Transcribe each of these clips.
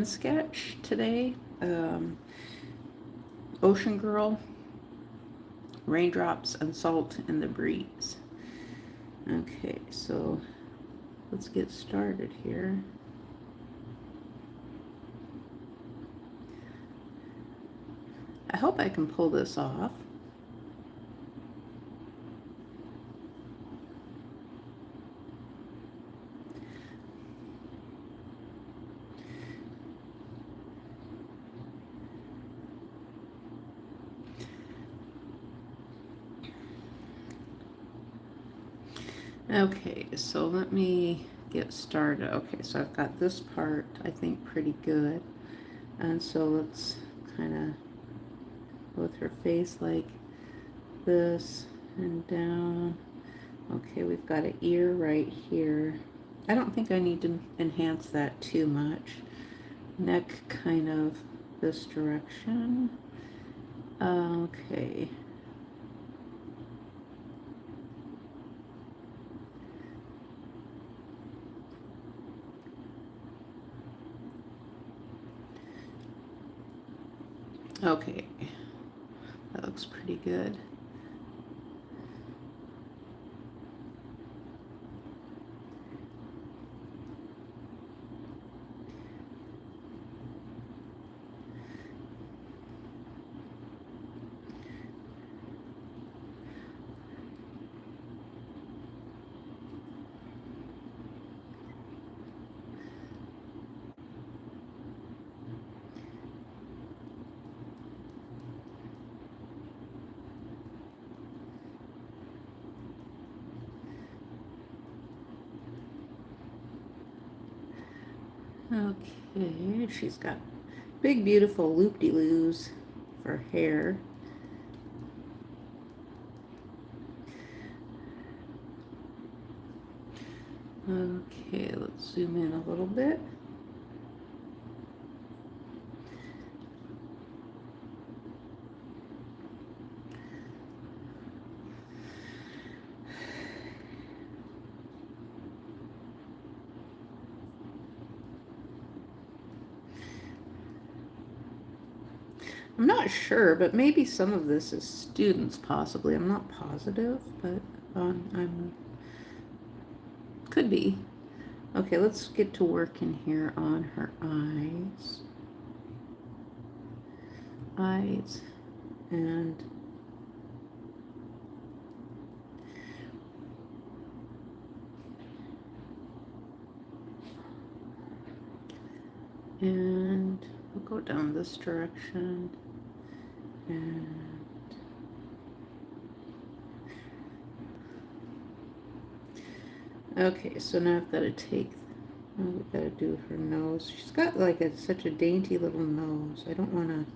sketch today. Ocean Girl, Raindrops and Salt in the Breeze. Okay, so let's get started here. I hope I can pull this off. Okay, so let me get started. Okay, so I've got this part, I think, pretty good. And so let's kind of go with her face like this and down. Okay, we've got an ear right here. I don't think I need to enhance that too much. Neck kind of this direction. Okay. Okay, that looks pretty good. Okay, she's got big, beautiful loop-de-loos for hair. Okay, let's zoom in a little bit. I'm not sure, but maybe some of this is students, possibly. I'm not positive, but I'm could be. Okay, let's get to work in here on her eyes. Eyes and we'll go down this direction and okay, so now I've got to take, we've got to do her nose. She's got like such a dainty little nose. I don't want to,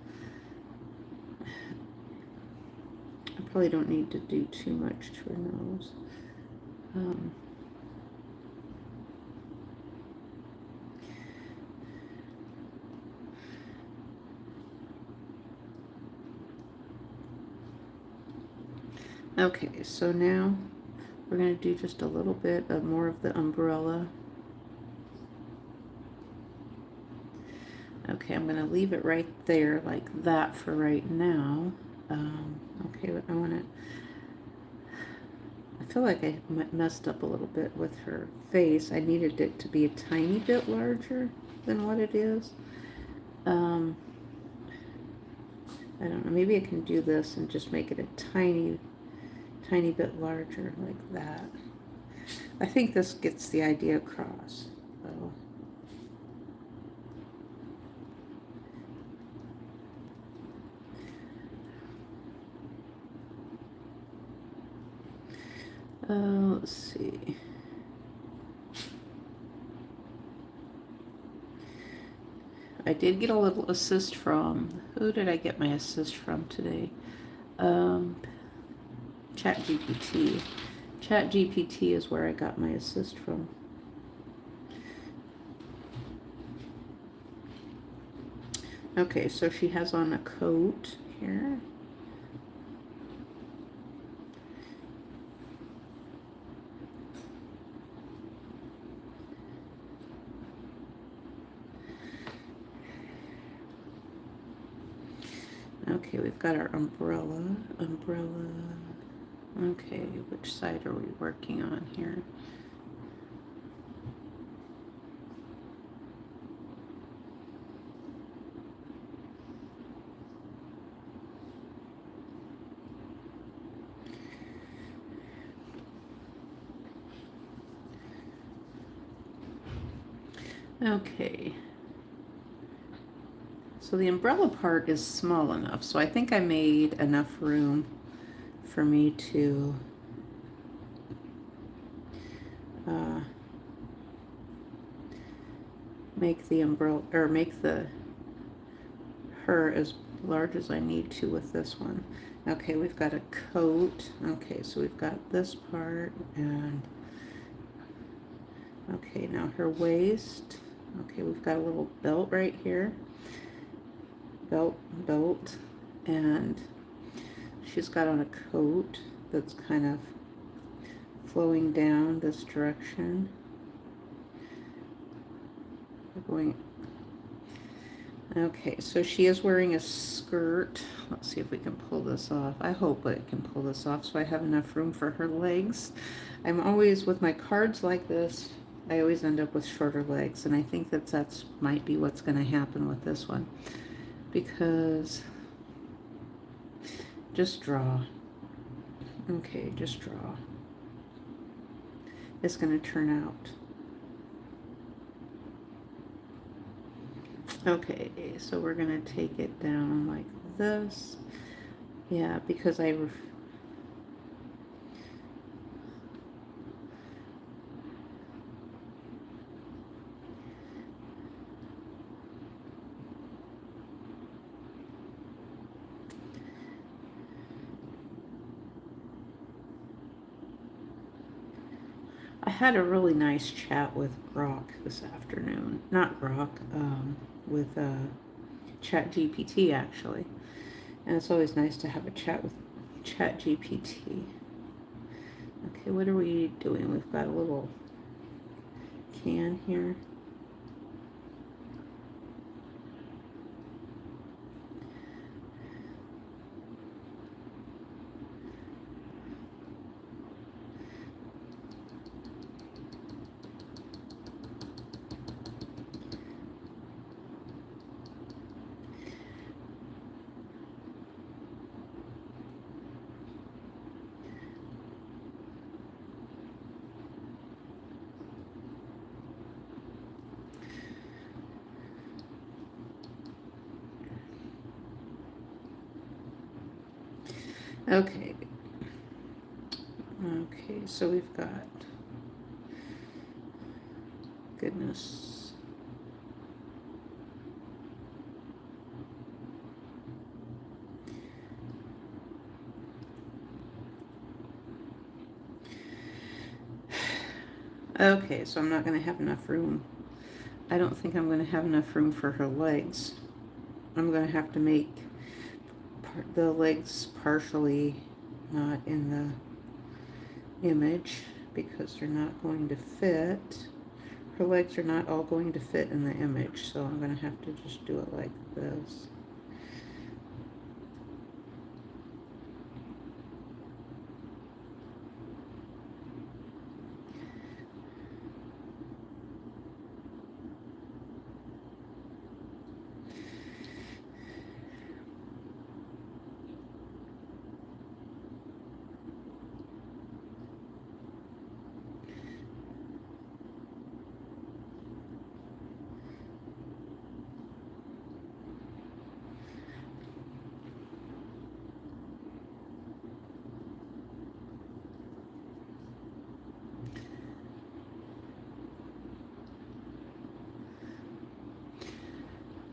I probably don't need to do too much to her nose. Okay, so now we're going to do just a little bit of more of the umbrella. Okay, I'm going to leave it right there like that for right now. Okay, I want to, I feel like I messed up a little bit with her face. I needed it to be a tiny bit larger than what it is. I don't know, maybe I can do this and just make it a tiny bit larger like that. I think this gets the idea across, though. Let's see. I did get a little assist from, who did I get my assist from today? ChatGPT. ChatGPT is where I got my assist from. Okay, so she has on a coat here. Okay, we've got our umbrella. Okay, which side are we working on here? Okay. So the umbrella part is small enough, so I think I made enough room for me to make the umbrella, or make the her as large as I need to with this one. Okay, we've got a coat. Okay, so we've got this part, and okay, now her waist. Okay, we've got a little belt right here. Belt, and she's got on a coat that's kind of flowing down this direction. We're going. Okay, so she is wearing a skirt. Let's see if we can pull this off. I hope I can pull this off so I have enough room for her legs. I'm always, with my cards like this, I always end up with shorter legs, and I think that's might be what's going to happen with this one. Because, just draw. Okay, just draw. It's going to turn out. Okay, so we're going to take it down like this. Yeah, because I had a really nice chat with Grok this afternoon. Not Grok, with ChatGPT actually. And it's always nice to have a chat with ChatGPT. Okay, what are we doing? We've got a little can here. Okay. Okay, so we've got, goodness. Okay, so I'm not going to have enough room. I don't think I'm going to have enough room for her legs. I'm going to have to make the legs partially not in the image because they're not going to fit. Her legs are not all going to fit in the image, so I'm going to have to just do it like this.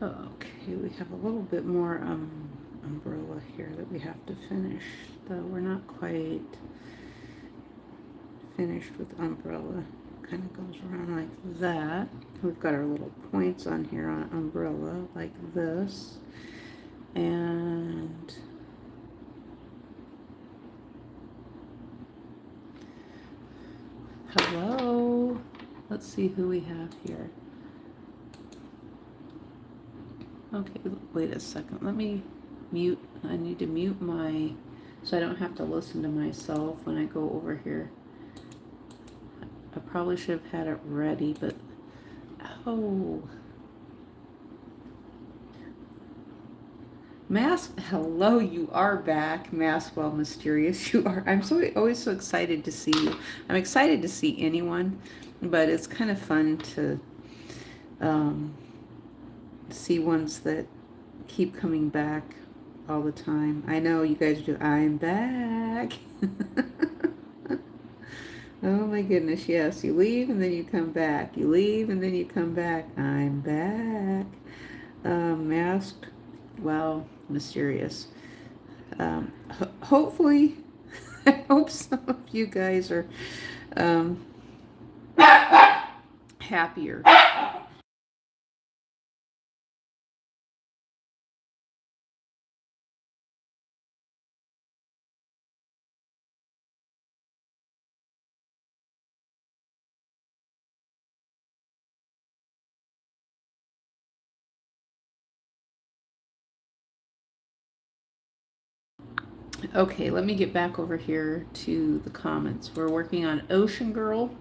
Okay, we have a little bit more umbrella here that we have to finish, though we're not quite finished with umbrella. Kind of goes around like that. We've got our little points on here on umbrella like this, and hello, let's see who we have here. Okay, wait a second, let me mute. I need to mute my, so I don't have to listen to myself when I go over here. I probably should have had it ready, but oh. Mask, hello, you are back. Maskwell Mysterious, you are. I'm always so excited to see you. I'm excited to see anyone, but it's kind of fun to see ones that keep coming back all the time. I know you guys do. I'm back. Oh my goodness, yes. You leave and then you come back. You leave and then you come back. I'm back. Masked, well, mysterious. Hopefully, I hope some of you guys are happier. Okay, let me get back over here to the comments. We're working on Ocean Girl.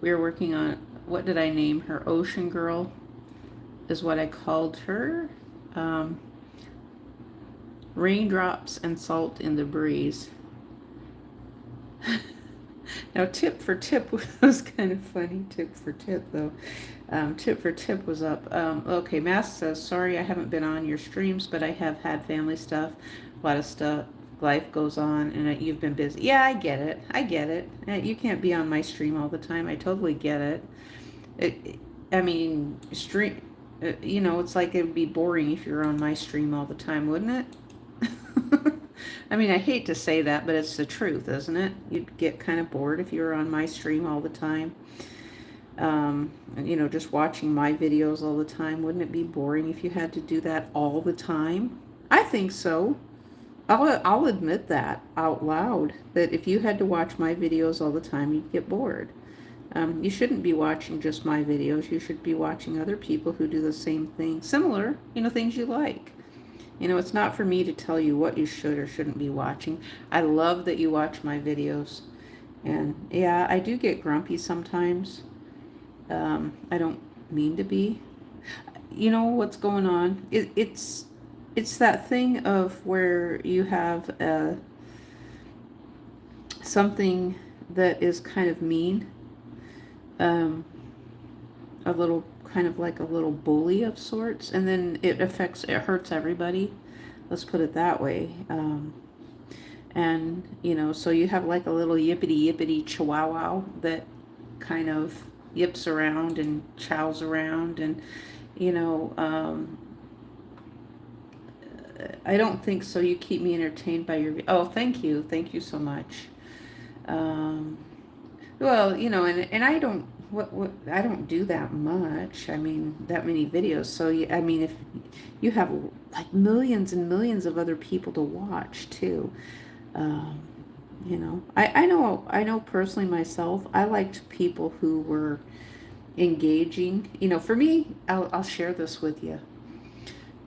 We're working on, what did I name her? Ocean Girl is what I called her. Raindrops and salt in the breeze. Now, tip for tip was kind of funny. Tip for tip, though. Tip for tip was up. Okay, Mask says, sorry I haven't been on your streams, but I have had family stuff, a lot of stuff. Life goes on, and you've been busy. Yeah, I get it. I get it. You can't be on my stream all the time. I totally get it. I mean, stream. It's like it would be boring if you're on my stream all the time, wouldn't it? I mean, I hate to say that, but it's the truth, isn't it? You'd get kind of bored if you were on my stream all the time. Just watching my videos all the time. Wouldn't it be boring if you had to do that all the time? I think so. I'll admit that out loud, that if you had to watch my videos all the time, you'd get bored. You shouldn't be watching just my videos. You should be watching other people who do the same thing, similar, things you like. It's not for me to tell you what you should or shouldn't be watching. I love that you watch my videos. And yeah, I do get grumpy sometimes. I don't mean to be. You know what's going on? It's that thing of where you have something that is kind of mean. A little kind of like a little bully of sorts, and then it hurts everybody, let's put it that way. And so you have like a little yippity chihuahua that kind of yips around and chows around, and I don't think so. You keep me entertained by your, oh, thank you so much. Well, and I don't, I don't do that much. I mean, that many videos. So, I mean, if you have like millions and millions of other people to watch too, I know personally myself, I liked people who were engaging. For me, I'll share this with you.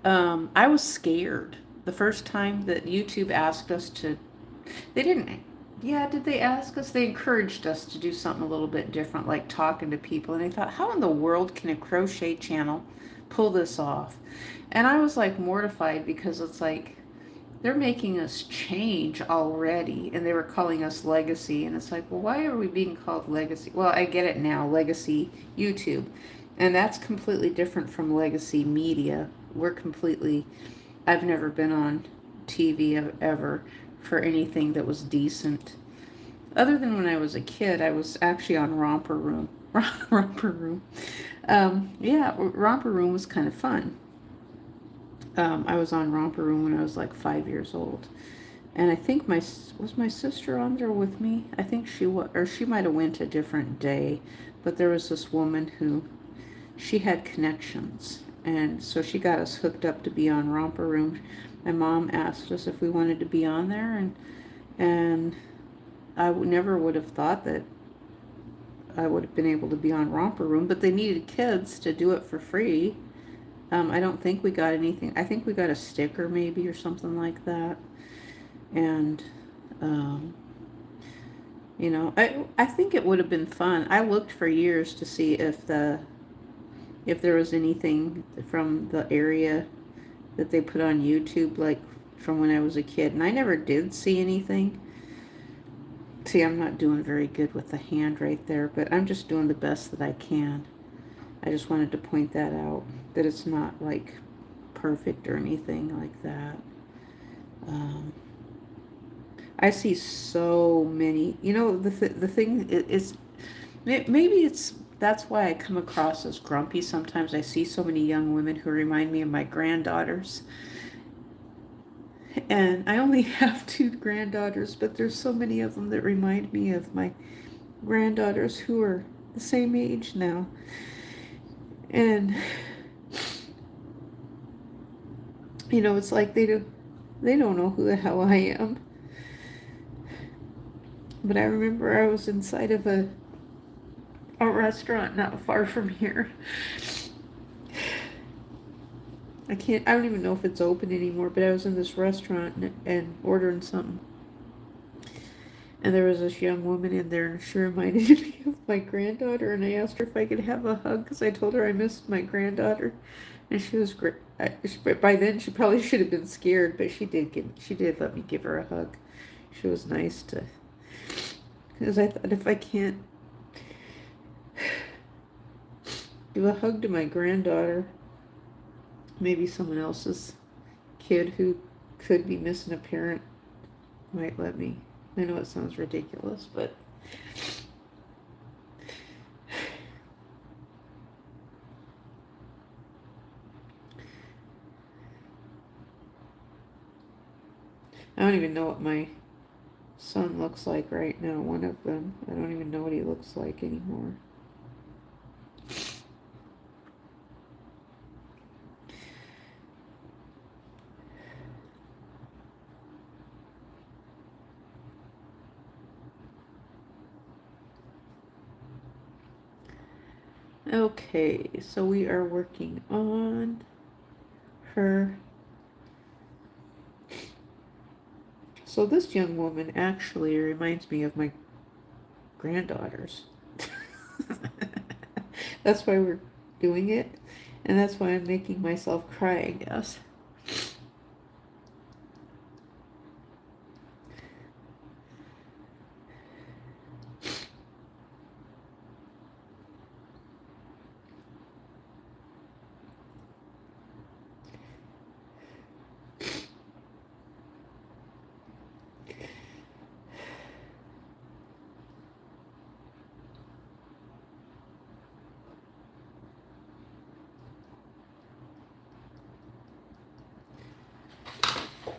I was scared the first time that YouTube asked us to, they didn't, yeah, did they ask us? They encouraged us to do something a little bit different, like talking to people. And I thought, how in the world can a crochet channel pull this off? And I was like mortified, because it's like, they're making us change already. And they were calling us Legacy. And it's like, well, why are we being called Legacy? Well, I get it now, Legacy YouTube. And that's completely different from Legacy Media. I've never been on TV ever for anything that was decent. Other than when I was a kid, I was actually on Romper Room. Romper Room. Yeah, Romper Room was kind of fun. I was on Romper Room when I was like 5 years old. And I think was my sister on there with me? I think she was, or she might have went a different day. But there was this woman who, she had connections. And so she got us hooked up to be on Romper Room. My mom asked us if we wanted to be on there, and I never would have thought that I would have been able to be on Romper Room, but they needed kids to do it for free. I don't think we got anything. I think we got a sticker maybe or something like that. And, um, you know, I think it would have been fun. I looked for years to see if there was anything from the area that they put on YouTube, like from when I was a kid, and I never did see anything. See, I'm not doing very good with the hand right there, but I'm just doing the best that I can. I just wanted to point that out, that it's not like perfect or anything like that. Um, I see so many, you know, the thing is, maybe that's why I come across as grumpy sometimes. I see so many young women who remind me of my granddaughters. And I only have two granddaughters, but there's so many of them that remind me of my granddaughters who are the same age now. And you know, it's like they don't know who the hell I am. But I remember I was inside of a restaurant not far from here. I don't even know if it's open anymore, but I was in this restaurant and ordering something. And there was this young woman in there, and she reminded me of my granddaughter. And I asked her if I could have a hug because I told her I missed my granddaughter, and she was great. By then, she probably should have been scared, but she did let me give her a hug. She was nice to, because I thought if I can't give a hug to my granddaughter, maybe someone else's kid who could be missing a parent might let me. I know it sounds ridiculous, but I don't even know what my son looks like right now. One of them. I don't even know what he looks like anymore. Okay, so we are working on her. So this young woman actually reminds me of my granddaughters. That's why we're doing it, and that's why I'm making myself cry, I guess.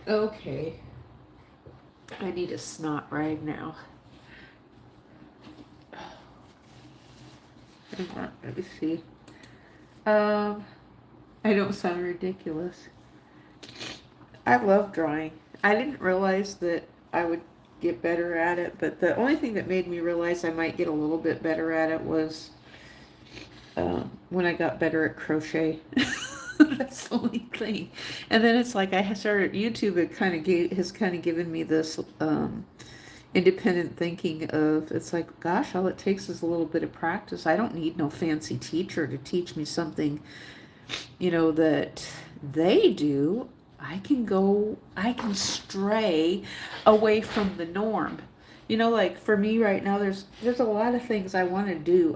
Okay. I need a snot rag now. Let me see. I don't sound ridiculous. I love drawing. I didn't realize that I would get better at it, but the only thing that made me realize I might get a little bit better at it was when I got better at crochet. That's the only thing. And then it's like I started YouTube. It has kind of given me this independent thinking of, it's like, gosh, all it takes is a little bit of practice. I don't need no fancy teacher to teach me something, you know, that they do. I can stray away from the norm. You know, like for me right now, there's a lot of things I want to do.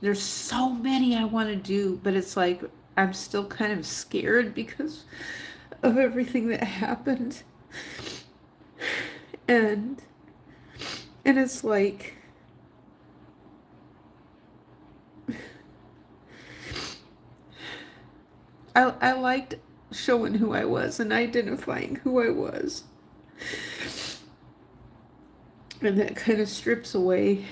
There's so many I want to do, but it's like I'm still kind of scared because of everything that happened. And it's like, I liked showing who I was and identifying who I was. And that kind of strips away.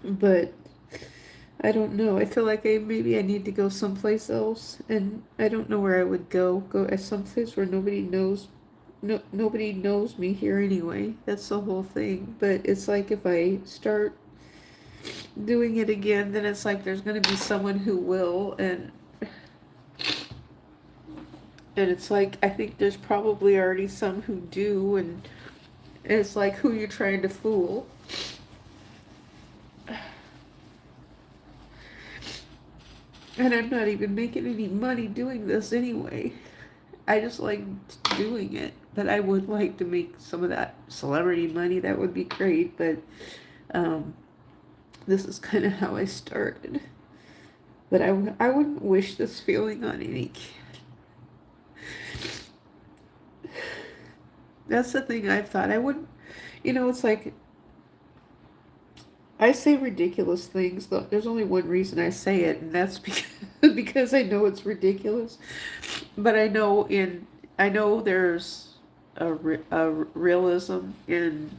But I don't know. I feel like maybe I need to go someplace else, and I don't know where I would go. Go at someplace where nobody knows. Nobody knows me here anyway. That's the whole thing. But it's like if I start doing it again, then it's like there's going to be someone who will, and it's like I think there's probably already some who do, and it's like who you're trying to fool. And I'm not even making any money doing this anyway. I just like doing it. But I would like to make some of that celebrity money. That would be great. But um, this is kind of how I started. But I wouldn't wish this feeling on any kid. That's the thing I've thought. I wouldn't, it's like I say ridiculous things. Though there's only one reason I say it, and that's because I know it's ridiculous. But I know there's a realism in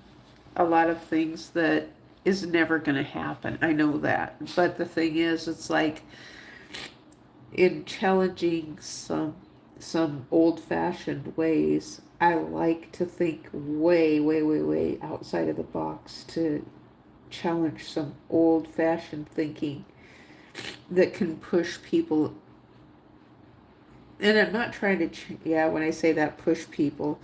a lot of things that is never going to happen. I know that. But the thing is, it's like in challenging some old-fashioned ways, I like to think way, way, way, way outside of the box to challenge some old-fashioned thinking that can push people. And I'm not trying to, when I say that, push people,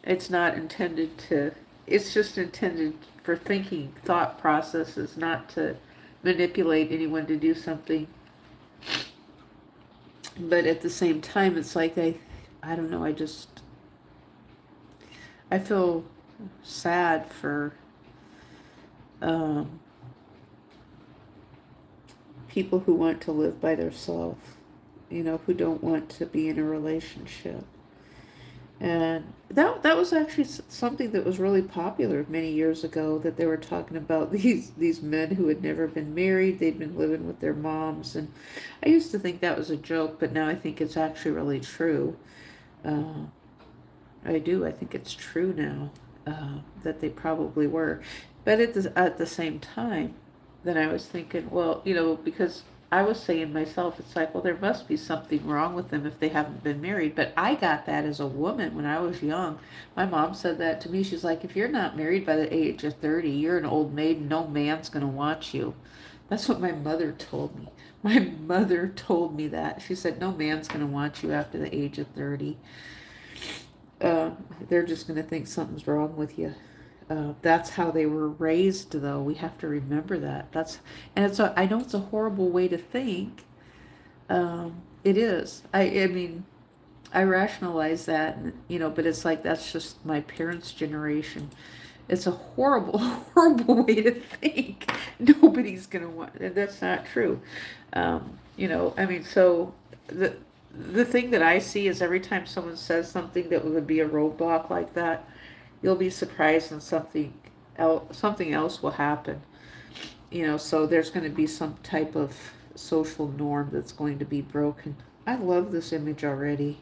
it's not intended to, it's just intended for thinking, thought processes, not to manipulate anyone to do something. But at the same time, it's like I don't know, I feel sad for people who want to live by themselves, who don't want to be in a relationship. And that was actually something that was really popular many years ago, that they were talking about these men who had never been married. They'd been living with their moms. And I used to think that was a joke, but now I think it's actually really true. I do. I think it's true now, that they probably were. But at the same time, then I was thinking, well, because I was saying myself, it's like, well, there must be something wrong with them if they haven't been married. But I got that as a woman when I was young. My mom said that to me. She's like, if you're not married by the age of 30, you're an old maid and no man's going to want you. That's what my mother told me. My mother told me that. She said, no man's going to want you after the age of 30. They're just going to think something's wrong with you. That's how they were raised, though. We have to remember that. I know it's a horrible way to think. It is. I mean, I rationalize that, but it's like that's just my parents' generation. It's a horrible, horrible way to think. Nobody's gonna want. That's not true. I mean, so the thing that I see is every time someone says something that would be a roadblock like that, you'll be surprised and something else will happen. So there's going to be some type of social norm that's going to be broken. I love this image already.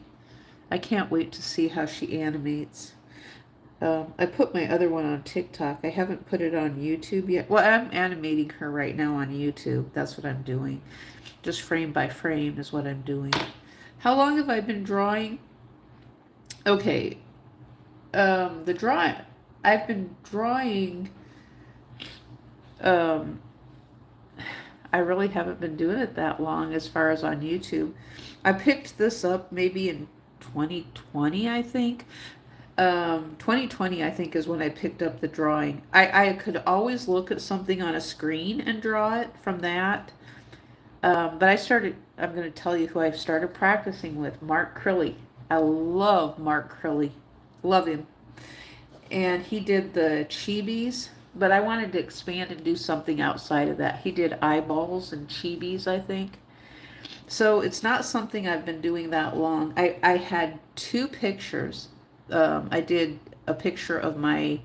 I can't wait to see how she animates. I put my other one on TikTok. I haven't put it on YouTube yet. Well, I'm animating her right now on YouTube. That's what I'm doing. Just frame by frame is what I'm doing. How long have I been drawing? Okay. The drawing, I've been drawing, I really haven't been doing it that long as far as on YouTube. I picked this up maybe in 2020, I think. 2020, I think, is when I picked up the drawing. I could always look at something on a screen and draw it from that. But I'm going to tell you who I've started practicing with, Mark Crilly. I love Mark Crilly. Love him. And he did the chibis, but I wanted to expand and do something outside of that. He did eyeballs and chibis, I think. So it's not something I've been doing that long. I had two pictures. I did a picture of my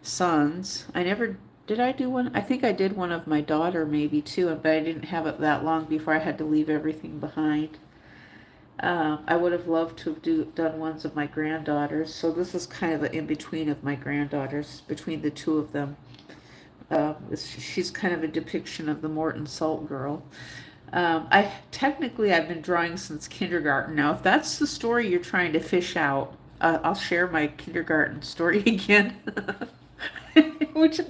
sons. Did I do one? I think I did one of my daughter maybe too, but I didn't have it that long before I had to leave everything behind. I would have loved to have done ones of my granddaughters. So this is kind of an in-between of my granddaughters, between the two of them. She's kind of a depiction of the Morton Salt girl. I've been drawing since kindergarten. Now, if that's the story you're trying to fish out, I'll share my kindergarten story again. Which,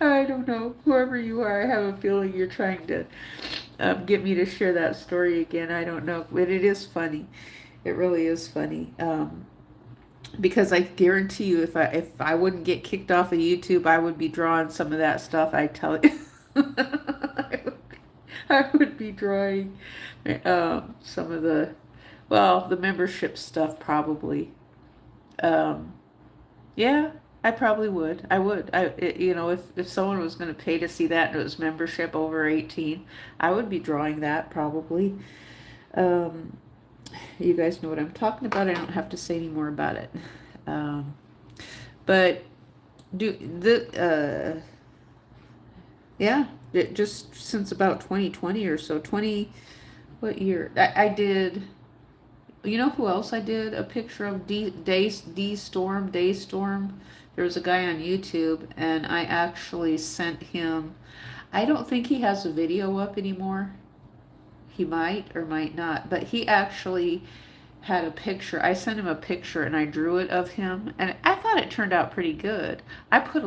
I don't know, whoever you are, I have a feeling you're trying to get me to share that story again. I don't know, but it is funny. It really is funny. Because I guarantee you, if I wouldn't get kicked off of YouTube, I would be drawing some of that stuff. I tell you, I would be drawing some of the membership stuff probably. Um, yeah, I probably would. I would. If someone was going to pay to see that and it was membership over 18, I would be drawing that probably. Um, you guys know what I'm talking about. I don't have to say any more about it. Um, but do the yeah, just since about 2020 or so. 20 what year? I did. You know who else I did a picture of? Daystorm. There was a guy on YouTube, and I actually sent him. I don't think he has a video up anymore. He might or might not, but he actually had a picture. I sent him a picture and I drew it of him, and I thought it turned out pretty good. I put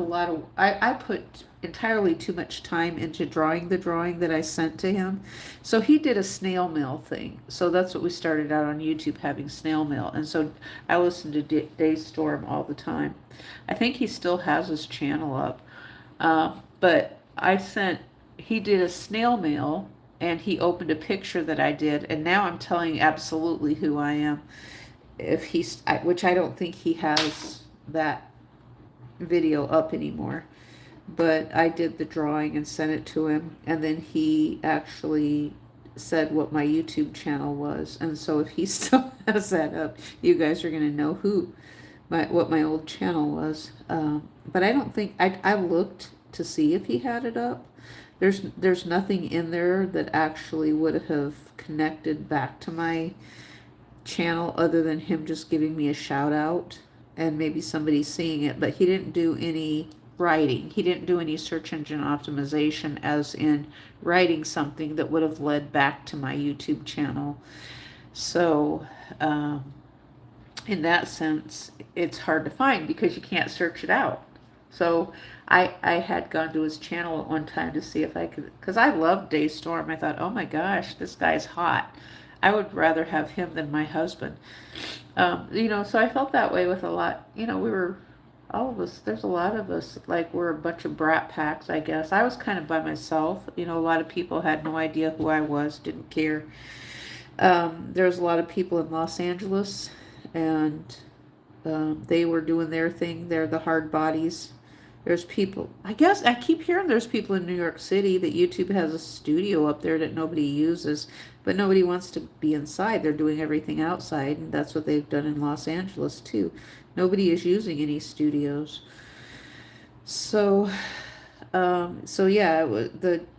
entirely too much time into drawing the drawing that I sent to him. So he did a snail mail thing. So that's what we started out on YouTube, having snail mail. And so I listened to Daystorm all the time. I think he still has his channel up. But he did a snail mail, and he opened a picture that I did, and now I'm telling absolutely who I am. Which I don't think he has that video up anymore, but I did the drawing and sent it to him, and then he actually said what my YouTube channel was, and so if he still has that up, you guys are gonna know what my old channel was. But I don't think I looked to see if he had it up. There's nothing in there that actually would have connected back to my channel other than him just giving me a shout out and maybe somebody seeing it, but he didn't do any writing. He didn't do any search engine optimization as in writing something that would have led back to my YouTube channel. So in that sense, it's hard to find because you can't search it out. So I had gone to his channel at one time to see if I could, because I loved Daystorm. I thought, oh my gosh, this guy's hot. I would rather have him than my husband. So I felt that way with a lot. All of us, there's a lot of us, like we're a bunch of brat packs, I guess. I was kind of by myself. A lot of people had no idea who I was, didn't care. There's a lot of people in Los Angeles, and they were doing their thing. They're the hard bodies. There's people, I guess I keep hearing there's people in New York City that YouTube has a studio up there that nobody uses, but nobody wants to be inside. They're doing everything outside, and that's what they've done in Los Angeles too. Nobody is using any studios. So, yeah,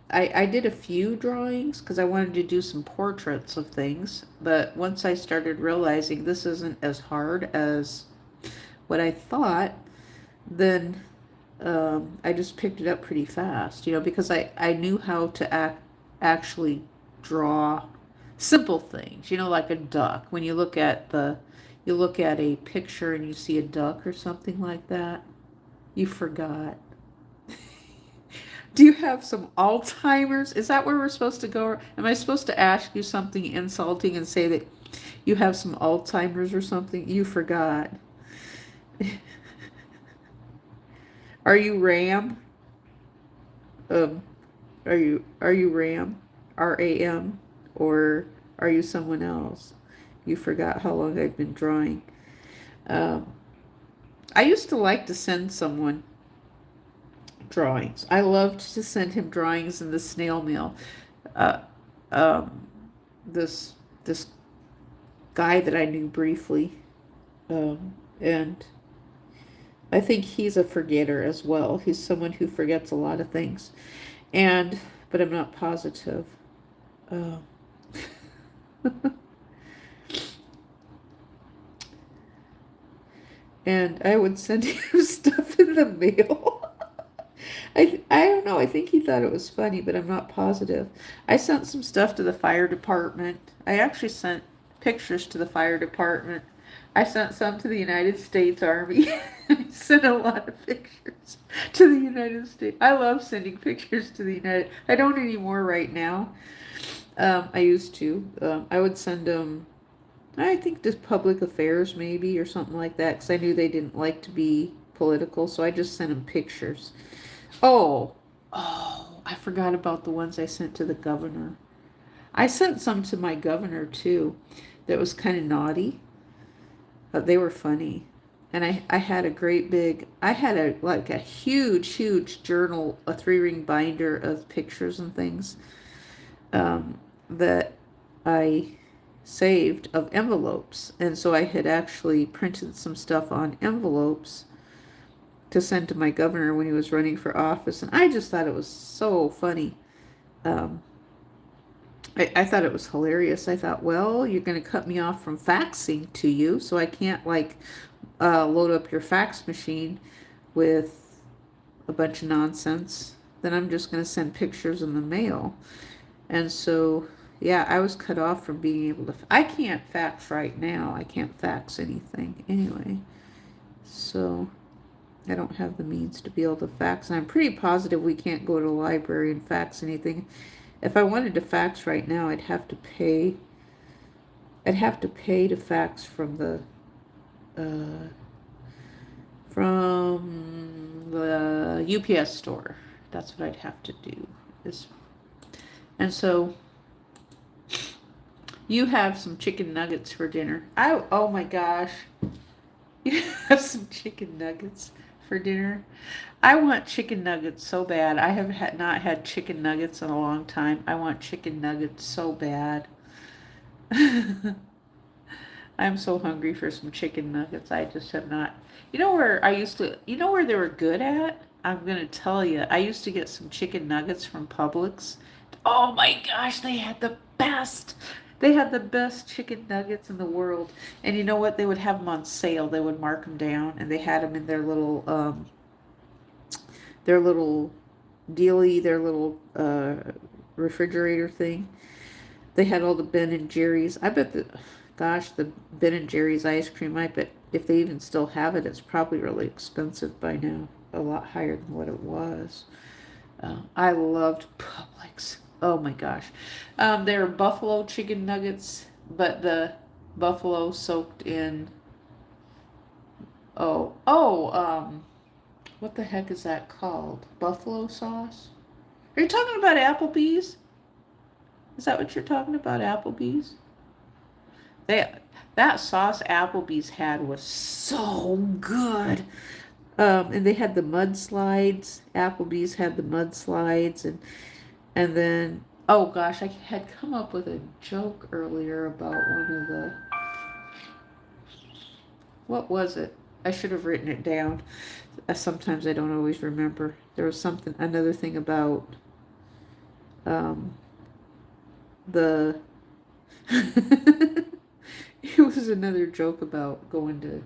I did a few drawings because I wanted to do some portraits of things, but once I started realizing this isn't as hard as what I thought, then I just picked it up pretty fast, because I knew how to actually draw simple things, like a duck. When you look at a picture and you see a duck or something like that, you forgot. Do you have some Alzheimer's? Is that where we're supposed to go? Am I supposed to ask you something insulting and say that you have some Alzheimer's or something? You forgot. Are you Ram? Are you Ram? RAM? Or are you someone else? You forgot how long I've been drawing. I used to like to send someone drawings. I loved to send him drawings in the snail mail. Uh, this guy that I knew briefly, and I think he's a forgetter as well. He's someone who forgets a lot of things, but I'm not positive. And I would send him stuff in the mail. I don't know. I think he thought it was funny, but I'm not positive. I sent some stuff to the fire department. I actually sent pictures to the fire department. I sent some to the United States Army. I sent a lot of pictures to the United States. I love sending pictures to the United. I don't anymore right now. I used to. I would send them. I think just public affairs maybe or something like that because I knew they didn't like to be political, so I just sent them pictures. Oh, I forgot about the ones I sent to the governor. I sent some to my governor too. That was kind of naughty. They were funny. And I had a great big, I had a huge journal, a 3-ring binder of pictures and things that I saved of envelopes. And so I had actually printed some stuff on envelopes to send to my governor when he was running for office. And I just thought it was so funny. I thought it was hilarious. I thought, well, you're going to cut me off from faxing to you, so I can't load up your fax machine with a bunch of nonsense. Then I'm just going to send pictures in the mail. And so, yeah, I was cut off from being able to. I can't fax right now. I can't fax anything anyway. So I don't have the means to be able to fax. And I'm pretty positive we can't go to the library and fax anything. If I wanted to fax right now, I'd have to pay. I'd have to pay to fax from the UPS store. That's what I'd have to do. And so you have some chicken nuggets for dinner. Oh my gosh, you have some chicken nuggets for dinner. I want chicken nuggets so bad. I have not had chicken nuggets in a long time. I want chicken nuggets so bad. I'm so hungry for some chicken nuggets. I just have not. You know where they were good at? I'm going to tell you. I used to get some chicken nuggets from Publix. Oh my gosh, they had the best. They had the best chicken nuggets in the world. And you know what? They would have them on sale. They would mark them down, and they had them in their little dealie, their little refrigerator thing. They had all the Ben and Jerry's. I bet the Ben and Jerry's ice cream, I bet if they even still have it, it's probably really expensive by now. A lot higher than what it was. I loved Publix. Oh my gosh. They were buffalo chicken nuggets, but the buffalo soaked in, what the heck is that called? Buffalo sauce? Are you talking about Applebee's? Is that what you're talking about, Applebee's? That sauce Applebee's had was so good. And they had the mudslides. Applebee's had the mudslides, and then, oh gosh, I had come up with a joke earlier about one of the, what was it? I should have written it down. Sometimes I don't always remember. There was another thing about the it was another joke about going to,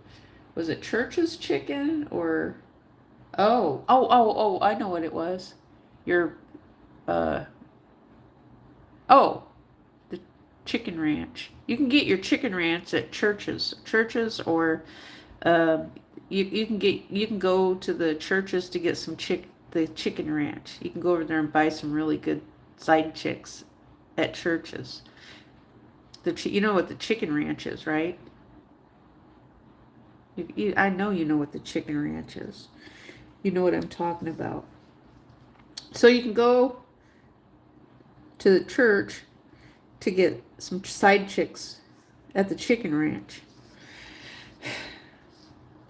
was it Church's Chicken or, I know what it was. The Chicken Ranch. You can get your Chicken Ranch at Church's, or you can go to the Church's to get the Chicken Ranch. You can go over there and buy some really good side chicks at Church's. You know what the Chicken Ranch is, right? I know you know what the Chicken Ranch is. You know what I'm talking about. So you can go to the church to get some side chicks at the Chicken Ranch.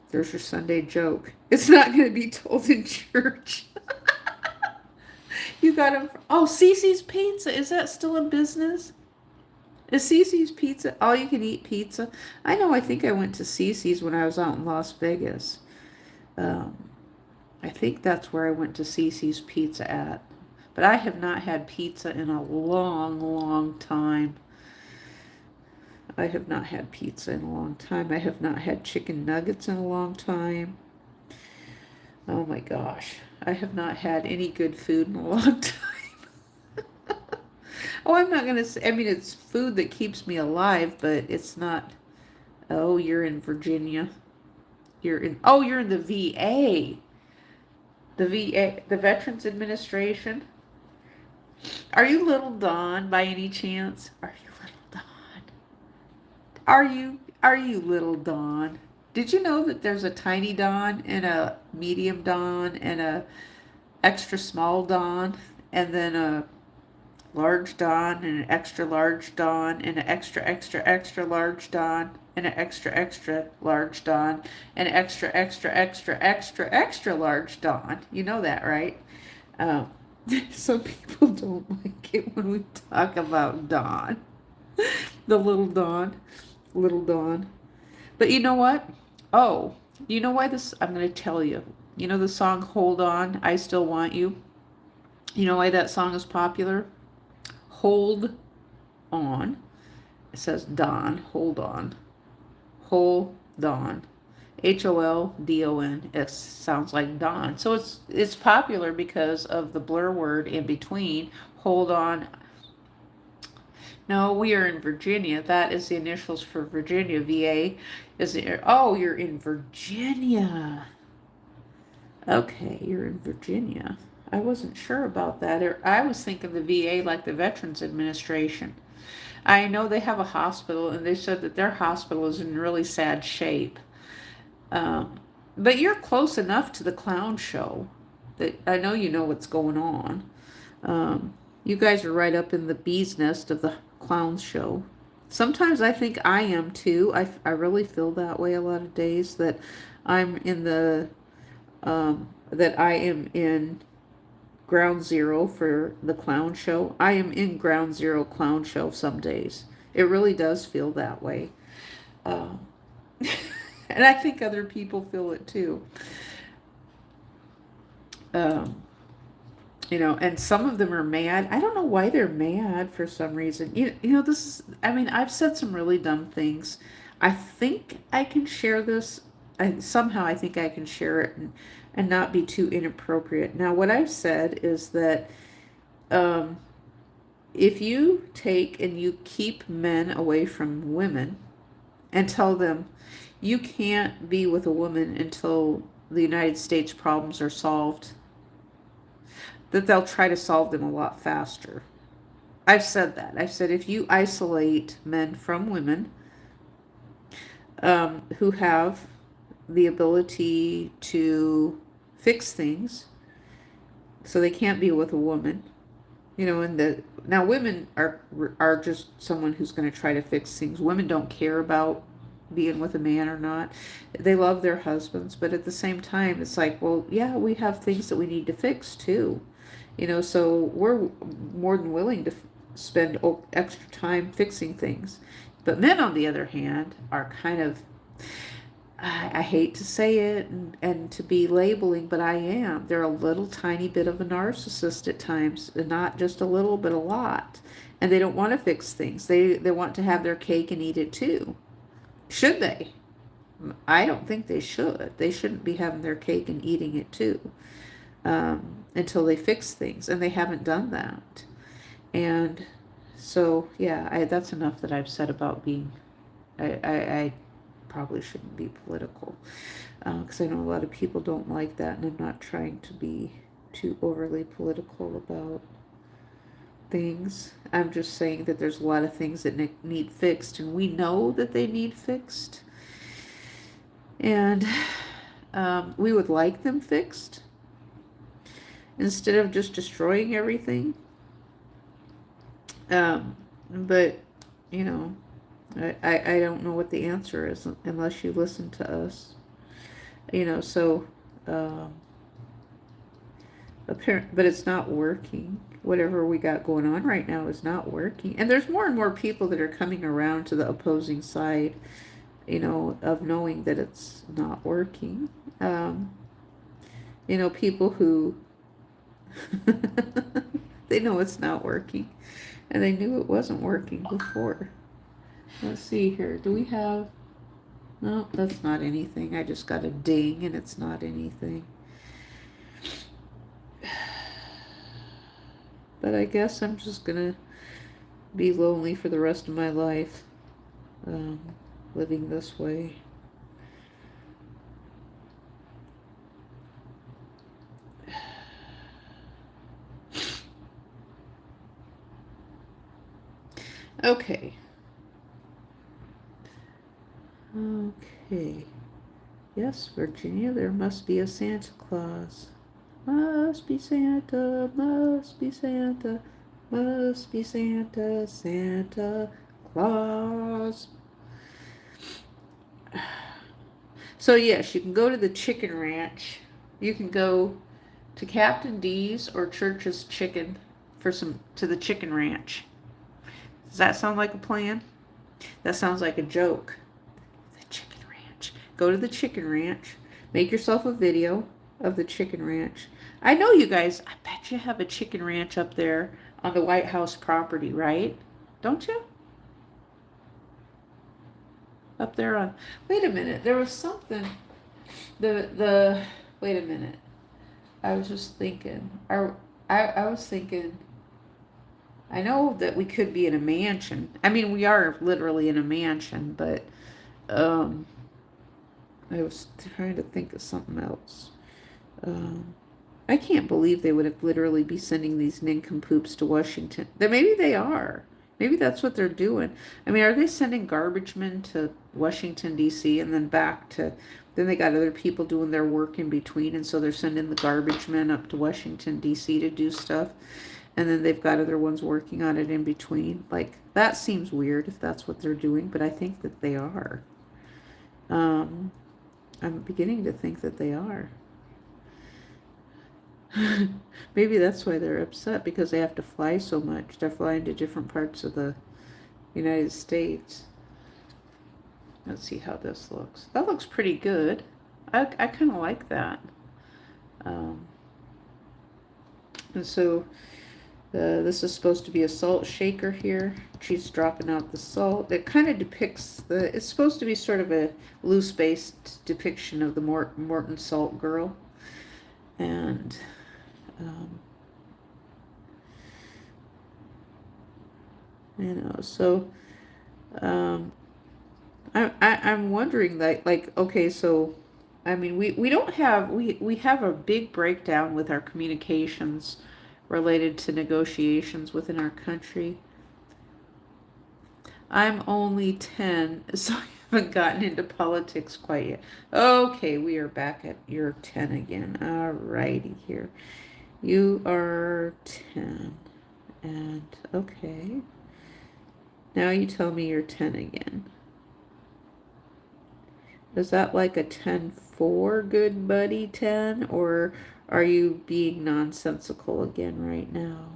There's your Sunday joke. It's not going to be told in church. You got them. Cece's Pizza. Is that still in business? Is Cece's Pizza all you can eat pizza? I know. I think I went to Cece's when I was out in Las Vegas. I think that's where I went to Cece's Pizza at. But I have not had pizza in a long time. I have not had pizza in a long time. I have not had chicken nuggets in a long time. Oh my gosh. I have not had any good food in a long time. I'm not going to say, it's food that keeps me alive, but it's not, Oh, you're in Virginia. You're in the VA. The VA, the Veterans Administration. Are you Little Dawn by any chance? Are you Little Dawn? Are you Little Dawn? Did you know that there's a tiny Dawn and a medium Dawn and a extra small Dawn and then a large Dawn and an extra large Dawn and an extra extra extra large Dawn and an extra extra large Dawn and an extra extra extra extra extra large Dawn? You know that, right? Um, some people don't like it when we talk about Dawn, the little Dawn, little Dawn. But you know what? Oh, you know why this? I'm going to tell you. You know the song Hold On, I Still Want You? You know why that song is popular? Hold on. It says Don. Hold on. Hold on. Holdon. It sounds like Don. So it's popular because of the blur word in between. Hold on. No, we are in Virginia. That is the initials for Virginia. VA is the, oh, you're in Virginia. Okay, you're in Virginia. I wasn't sure about that. I was thinking the VA like the Veterans Administration. I know they have a hospital, and they said that their hospital is in really sad shape. Um, but you're close enough to the clown show that I know you know what's going on. You guys are right up in the bee's nest of the clown show. Sometimes I think I am too. I really feel that way a lot of days that I'm in the that I am in ground zero for the clown show. I am in ground zero clown show some days. It really does feel that way. Um, and I think other people feel it too. Um, and some of them are mad. I don't know why they're mad for some reason. This is, I mean, I've said some really dumb things. I think I can share this. Somehow I think I can share it and not be too inappropriate. Now, what I've said is that um, if you take and you keep men away from women and tell them you can't be with a woman until the United States problems are solved, that they'll try to solve them a lot faster. I've said that. I've said if you isolate men from women who have the ability to fix things, so they can't be with a woman, now women are just someone who's going to try to fix things. Women don't care about being with a man or not. They love their husbands, but at the same time, it's like, well, yeah, we have things that we need to fix too. So we're more than willing to spend extra time fixing things. But men, on the other hand, are kind of, I hate to say it and to be labeling, but I am. They're a little tiny bit of a narcissist at times, and not just a little, but a lot. And they don't want to fix things. They want to have their cake and eat it too. Should they? I don't think they should. They shouldn't be having their cake and eating it too. Until they fix things, and they haven't done that. And so, yeah, that's enough that I've said about being. I probably shouldn't be political because I know a lot of people don't like that, and I'm not trying to be too overly political about things. I'm just saying that there's a lot of things that need fixed, and we know that they need fixed, and we would like them fixed instead of just destroying everything. But, I don't know what the answer is unless you listen to us. So, but it's not working. Whatever we got going on right now is not working. And there's more and more people that are coming around to the opposing side, of knowing that it's not working. People who they know it's not working, and they knew it wasn't working before. Let's see here. Do we have... No, that's not anything. I just got a ding, and it's not anything. But I guess I'm just gonna be lonely for the rest of my life. living this way. Okay. Okay. Yes, Virginia, there must be a Santa Claus. Must be Santa, must be Santa, must be Santa, Santa Claus. So yes, you can go to the chicken ranch. You can go to Captain D's or Church's Chicken to the chicken ranch. Does that sound like a plan? That sounds like a joke. The chicken ranch. Go to the chicken ranch. Make yourself a video of the chicken ranch. I know you guys, I bet you have a chicken ranch up there on the White House property, right? Don't you? Up there on, wait a minute, there was something, wait a minute. I was just thinking, I was thinking, I know that we could be in a mansion. I mean, we are literally in a mansion, but I was trying to think of something else. I can't believe they would literally be sending these nincompoops to Washington. Maybe they are. Maybe that's what they're doing. I mean, are they sending garbage men to Washington, D.C. and then back to, then they got other people doing their work in between, and so they're sending the garbage men up to Washington, D.C. to do stuff, and then they've got other ones working on it in between. Like, that seems weird if that's what they're doing, but I think that they are. I'm beginning to think that they are. Maybe that's why they're upset, because they have to fly so much. They're flying to different parts of the United States. Let's see how this looks. That looks pretty good. I kind of like that. And so this is supposed to be a salt shaker here. She's dropping out the salt. It kind of depicts it's supposed to be sort of a loose-based depiction of the Morton Salt Girl. And you know, so I'm wondering, like okay, so I mean, we don't have, we have a big breakdown with our communications related to negotiations within our country. I'm only 10, so I haven't gotten into politics quite yet. Okay, we are back at your 10 again. Alrighty here. You are 10. And okay. Now you tell me you're 10 again. Is that like a 10-4 good buddy 10? Or are you being nonsensical again right now?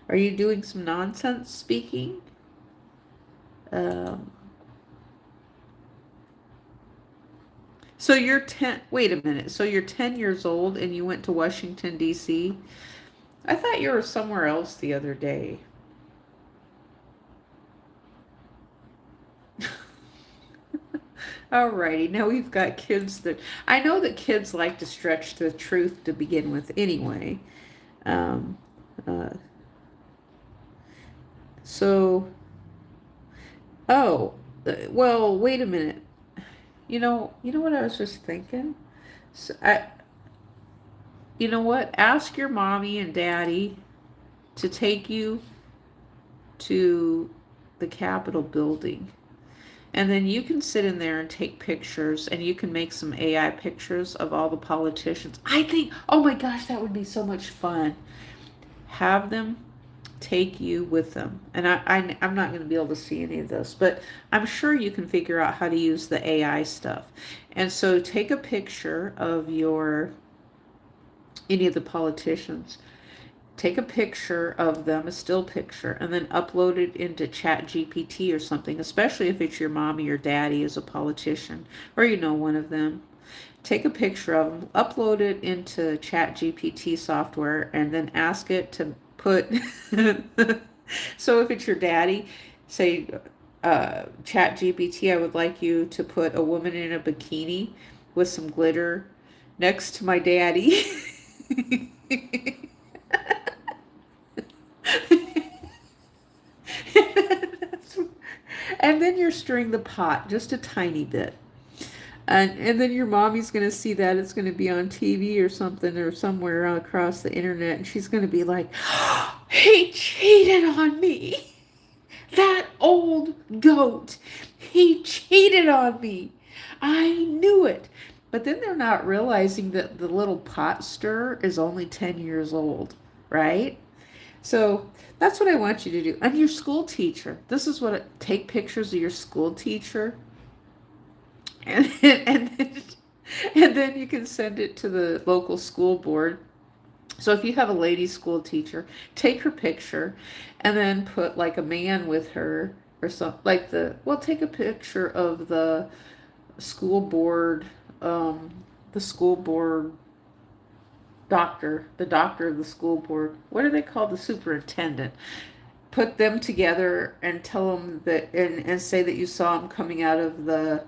Are you doing some nonsense speaking? So you're 10, wait a minute. So you're 10 years old and you went to Washington, D.C.? I thought you were somewhere else the other day. Alrighty, now we've got kids that, I know that kids like to stretch the truth to begin with anyway. So, oh, well, wait a minute. You know what I was just thinking? So you know what? Ask your mommy and daddy to take you to the Capitol building. And then you can sit in there and take pictures, and you can make some AI pictures of all the politicians. I think, oh my gosh, that would be so much fun. Have them take you with them. And I'm not going to be able to see any of this, but I'm sure you can figure out how to use the AI stuff. And so take a picture of any of the politicians. Take a picture of them, a still picture, and then upload it into ChatGPT or something, especially if it's your mommy or daddy is a politician, or one of them. Take a picture of them, upload it into ChatGPT software, and then ask it to put, so if it's your daddy, say, ChatGPT, I would like you to put a woman in a bikini with some glitter next to my daddy. And then you're stirring the pot just a tiny bit. And then your mommy's going to see that. It's going to be on TV or something or somewhere across the internet. And she's going to be like, oh, he cheated on me. That old goat. He cheated on me. I knew it. But then they're not realizing that the little pot stir is only 10 years old, right? So that's what I want you to do. And your school teacher. This is take pictures of your school teacher. And, and, then, and then you can send it to the local school board. So if you have a lady school teacher, take her picture and then put like a man with her or something like take a picture of school board, the school board doctor, the doctor of the school board. What do they call the superintendent? Put them together and tell them that, and say that you saw them coming out of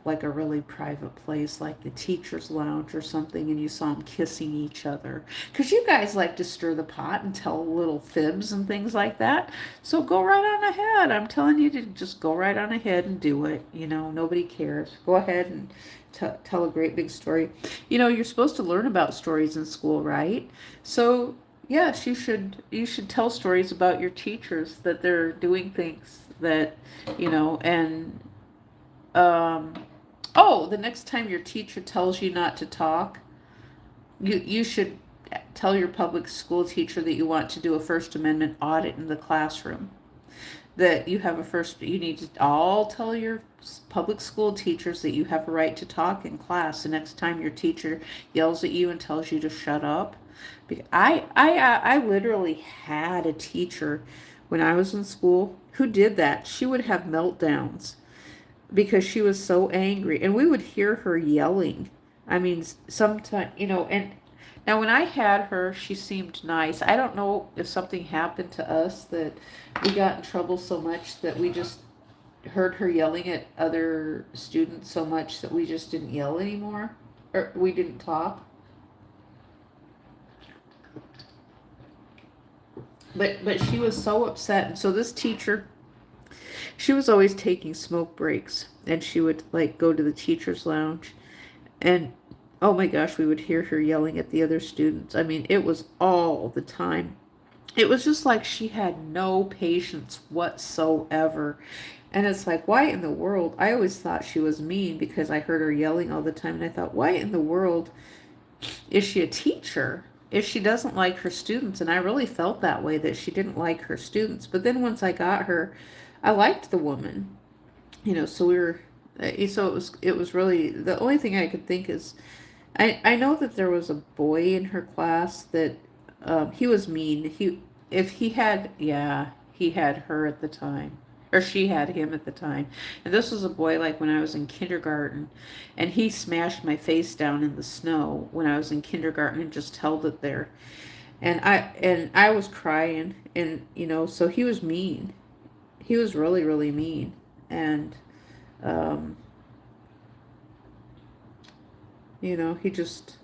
like a really private place, like the teacher's lounge or something, and you saw them kissing each other. Because you guys like to stir the pot and tell little fibs and things like that. So go right on ahead. I'm telling you to just go right on ahead and do it. Nobody cares. Go ahead and tell a great big story. You're supposed to learn about stories in school, right? So yes, you should tell stories about your teachers, that they're doing things that, and the next time your teacher tells you not to talk, you should tell your public school teacher that you want to do a First Amendment audit in the classroom. That you need to all tell your public school teachers that you have a right to talk in class the next time your teacher yells at you and tells you to shut up. I literally had a teacher when I was in school who did that. She would have meltdowns because she was so angry, and we would hear her yelling. I mean, sometimes, and now when I had her, she seemed nice. I don't know if something happened to us that we got in trouble so much that we just heard her yelling at other students so much that we just didn't yell anymore, or we didn't talk. But she was so upset. And so this teacher, she was always taking smoke breaks, and she would like go to the teacher's lounge, and oh my gosh, we would hear her yelling at the other students. I mean, it was all the time. It was just like she had no patience whatsoever. And it's like, why in the world? I always thought she was mean because I heard her yelling all the time, and I thought, why in the world is she a teacher if she doesn't like her students? And I really felt that way, that she didn't like her students. But then once I got her, I liked the woman, so we were, so it was really, the only thing I could think is, I know that there was a boy in her class that, he was mean. He had her at the time, or she had him at the time. And this was a boy like when I was in kindergarten, and he smashed my face down in the snow when I was in kindergarten and just held it there. And I was crying, and, so he was mean. He was really, really mean. And, he just,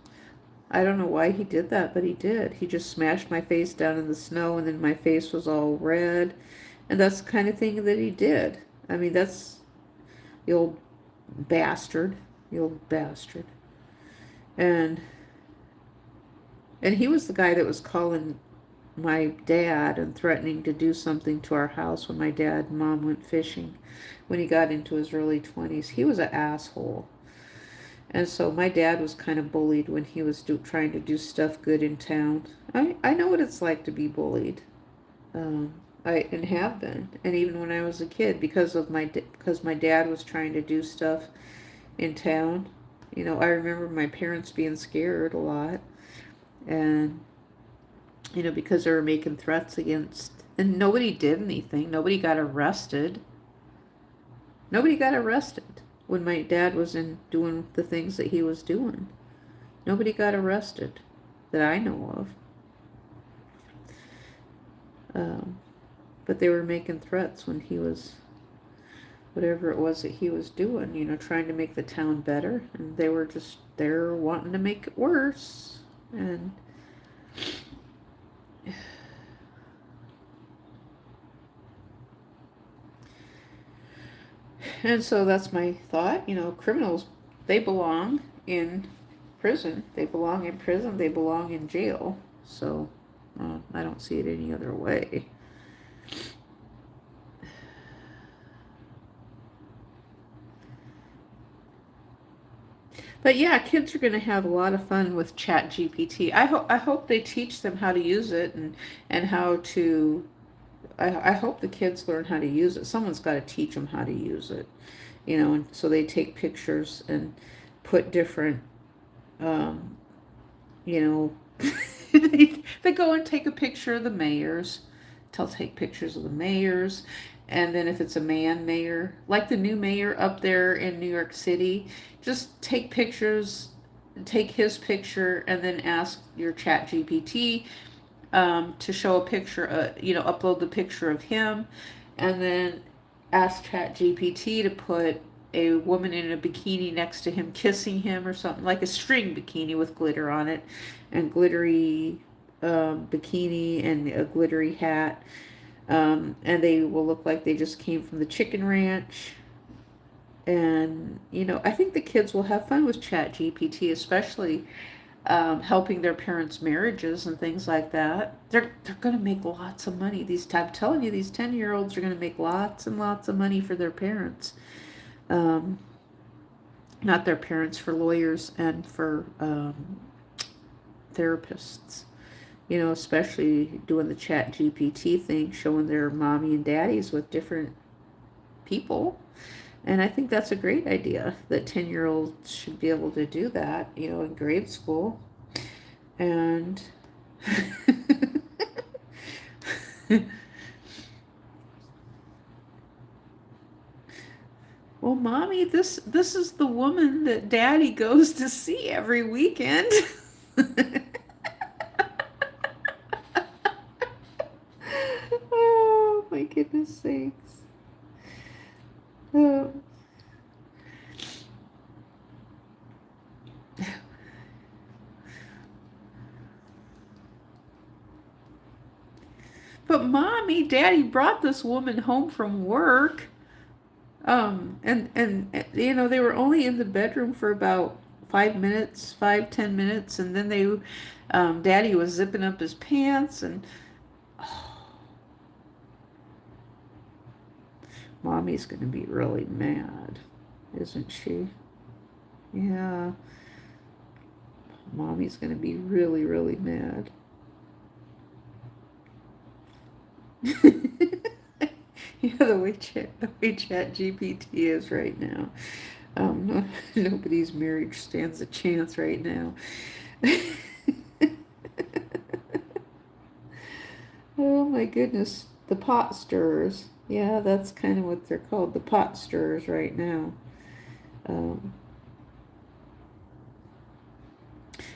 I don't know why he did that, but he did. He just smashed my face down in the snow, and then my face was all red. And that's the kind of thing that he did. I mean, that's the old bastard. The old bastard. And he was the guy that was calling my dad and threatening to do something to our house when my dad and mom went fishing when he got into his early 20s. He was an asshole. And so my dad was kind of bullied when he was trying to do stuff good in town. I know what it's like to be bullied. And have been. And even when I was a kid, because my dad was trying to do stuff in town. I remember my parents being scared a lot. And because they were making threats against, and nobody did anything. Nobody got arrested. Nobody got arrested when my dad was doing the things that he was doing. Nobody got arrested that I know of. But they were making threats when he was, whatever it was that he was doing, trying to make the town better. And they were just there wanting to make it worse. And And so that's my thought. Criminals, they belong in prison. They belong in prison. They belong in jail. So I don't see it any other way. But yeah, kids are going to have a lot of fun with Chat GPT. I hope they teach them how to use it, and how to. I hope the kids learn how to use it. Someone's got to teach them how to use it, and so they take pictures and put different, um, you know, they go and take a picture of the mayors. They'll take pictures of the mayors. And then if it's a man mayor, like the new mayor up there in New York City, just take pictures, take his picture, and then ask your Chat GPT to show a picture, upload the picture of him, and then ask Chat GPT to put a woman in a bikini next to him kissing him or something, like a string bikini with glitter on it, and glittery bikini and a glittery hat. And they will look like they just came from the chicken ranch. And, I think the kids will have fun with Chat GPT, especially helping their parents' marriages and things like that. They're going to make lots of money. I'm telling you, these 10-year-olds are going to make lots and lots of money for their parents. Not their parents, for lawyers and for therapists. Especially doing the Chat GPT thing, showing their mommy and daddies with different people. And I think that's a great idea, that 10-year-olds should be able to do that, in grade school. And well, mommy, this is the woman that daddy goes to see every weekend. Oh, my goodness sakes. But mommy, daddy brought this woman home from work. And they were only in the bedroom for about 5 minutes, 5-10 minutes, and then daddy was zipping up his pants, and mommy's gonna be really mad, isn't she? Yeah, mommy's gonna be really, really mad. The way Chat GPT is right now. Nobody's marriage stands a chance right now. Oh my goodness, the pot stirrers. Yeah, that's kind of what they're called, the pot stirrers right now.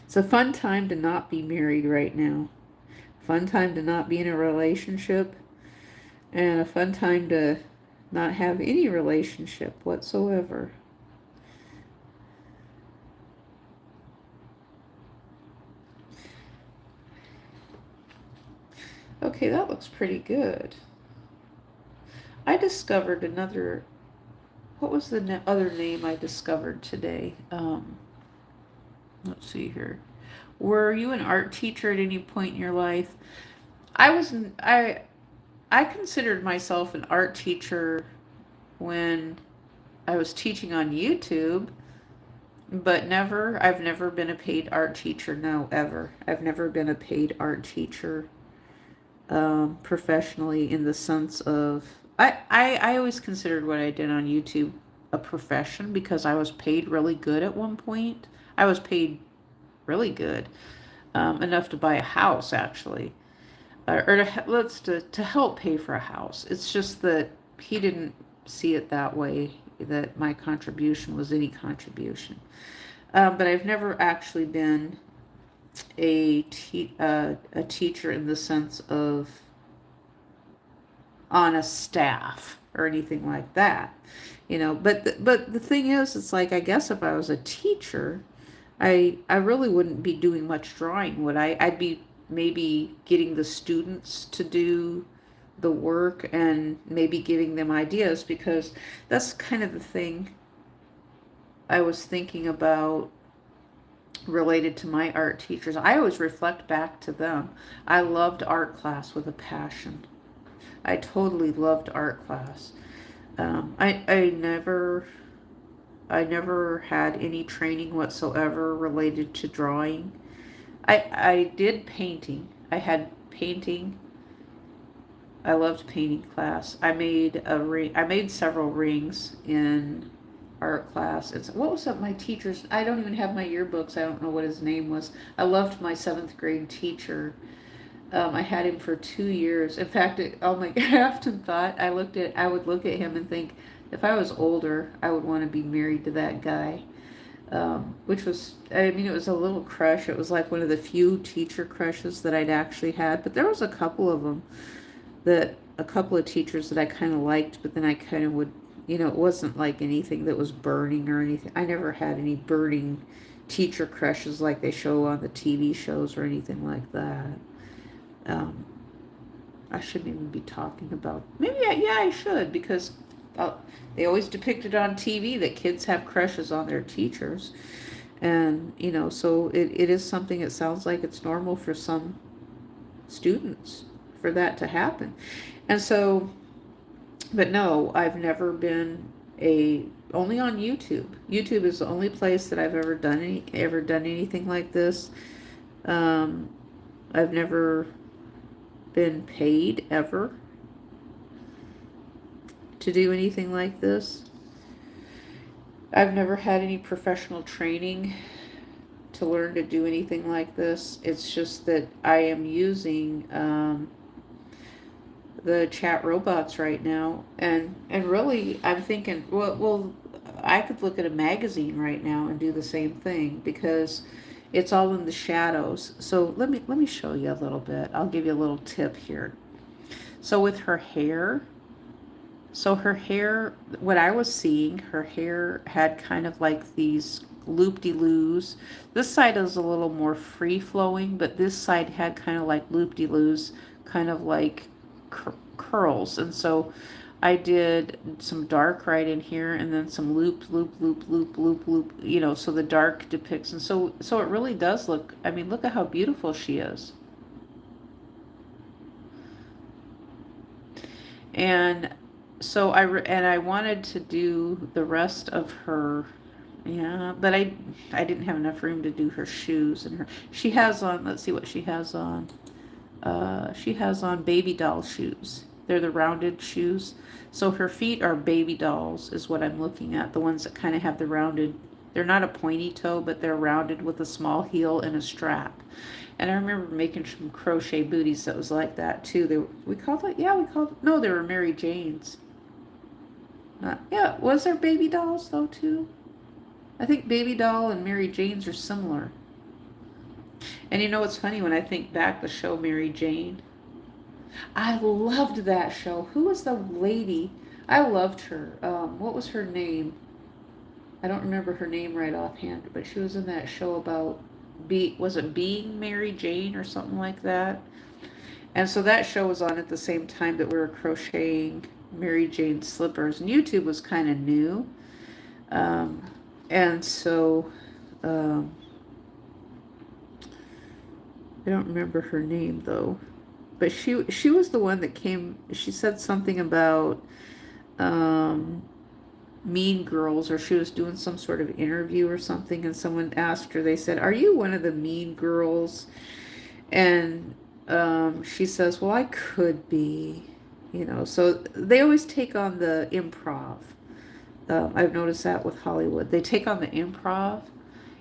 It's a fun time to not be married right now. Fun time to not be in a relationship, and a fun time to not have any relationship whatsoever. Okay, that looks pretty good. I discovered another, what was the other name I discovered today? Let's see here. Were you an art teacher at any point in your life? I considered myself an art teacher when I was teaching on YouTube, but I've never been a paid art teacher. No, ever. I've never been a paid art teacher professionally, in the sense of, I always considered what I did on YouTube a profession, because I was paid really good at one point. I was paid really good, enough to buy a house, actually, or to help pay for a house. It's just that he didn't see it that way, that my contribution was any contribution. But I've never actually been a teacher in the sense of on a staff or anything like that, But the thing is, it's like, I guess if I was a teacher, I really wouldn't be doing much drawing, would I? I'd be maybe getting the students to do the work and maybe giving them ideas, because that's kind of the thing I was thinking about related to my art teachers. I always reflect back to them. I loved art class with a passion. I totally loved art class. I never had any training whatsoever related to drawing. I did painting. I had painting. I loved painting class. I made a ring. I made several rings in art class. It's what was up my teacher's? I don't even have my yearbooks. I don't know what his name was. I loved my seventh grade teacher. I had him for 2 years. In fact, oh my, I often thought I would look at him and think, if I was older, I would want to be married to that guy. Which was, I mean, it was a little crush. It was like one of the few teacher crushes that I'd actually had, but there was a couple of them a couple of teachers that I kind of liked, but then I kind of would, it wasn't like anything that was burning or anything. I never had any burning teacher crushes like they show on the TV shows or anything like that. Um, I shouldn't even be talking about, maybe, yeah, I should, because they always depicted on TV that kids have crushes on their teachers. And, so it is something, it sounds like it's normal for some students for that to happen. And so, but no, I've never been only on YouTube. YouTube is the only place that I've ever done anything like this. I've never been paid ever to do anything like this. I've never had any professional training to learn to do anything like this. It's just that I am using the chat robots right now, and really I'm thinking, well, I could look at a magazine right now and do the same thing, because it's all in the shadows. So let me show you a little bit. I'll give you a little tip here. So with her hair, what I was seeing, her hair had kind of like these loop-de-loos. This side is a little more free-flowing, but this side had kind of like loop-de-loos, kind of like curls. And so I did some dark right in here, and then some loop, so the dark depicts. And so it really does look, I mean, look at how beautiful she is. And so I wanted to do the rest of her, yeah, but I didn't have enough room to do her shoes and she has on, let's see what she has on. She has on baby doll shoes. They're the rounded shoes. So her feet are baby dolls is what I'm looking at. The ones that kind of have the rounded, they're not a pointy toe, but they're rounded with a small heel and a strap. And I remember making some crochet booties that was like that too. No, they were Mary Jane's. Yeah, was there baby dolls though too? I think baby doll and Mary Jane's are similar. And what's funny, when I think back, the show Mary Jane, I loved that show. Who was the lady? I loved her. What was her name? I don't remember her name right offhand, but she was in that show about was it Being Mary Jane or something like that? And so that show was on at the same time that we were crocheting Mary Jane slippers. And YouTube was kind of new. And so I don't remember her name though. But she was the one that came, she said something about Mean Girls, or she was doing some sort of interview or something, and someone asked her, they said, "Are you one of the Mean Girls?" And she says, "Well, I could be." So they always take on the improv. I've noticed that with Hollywood. They take on the improv.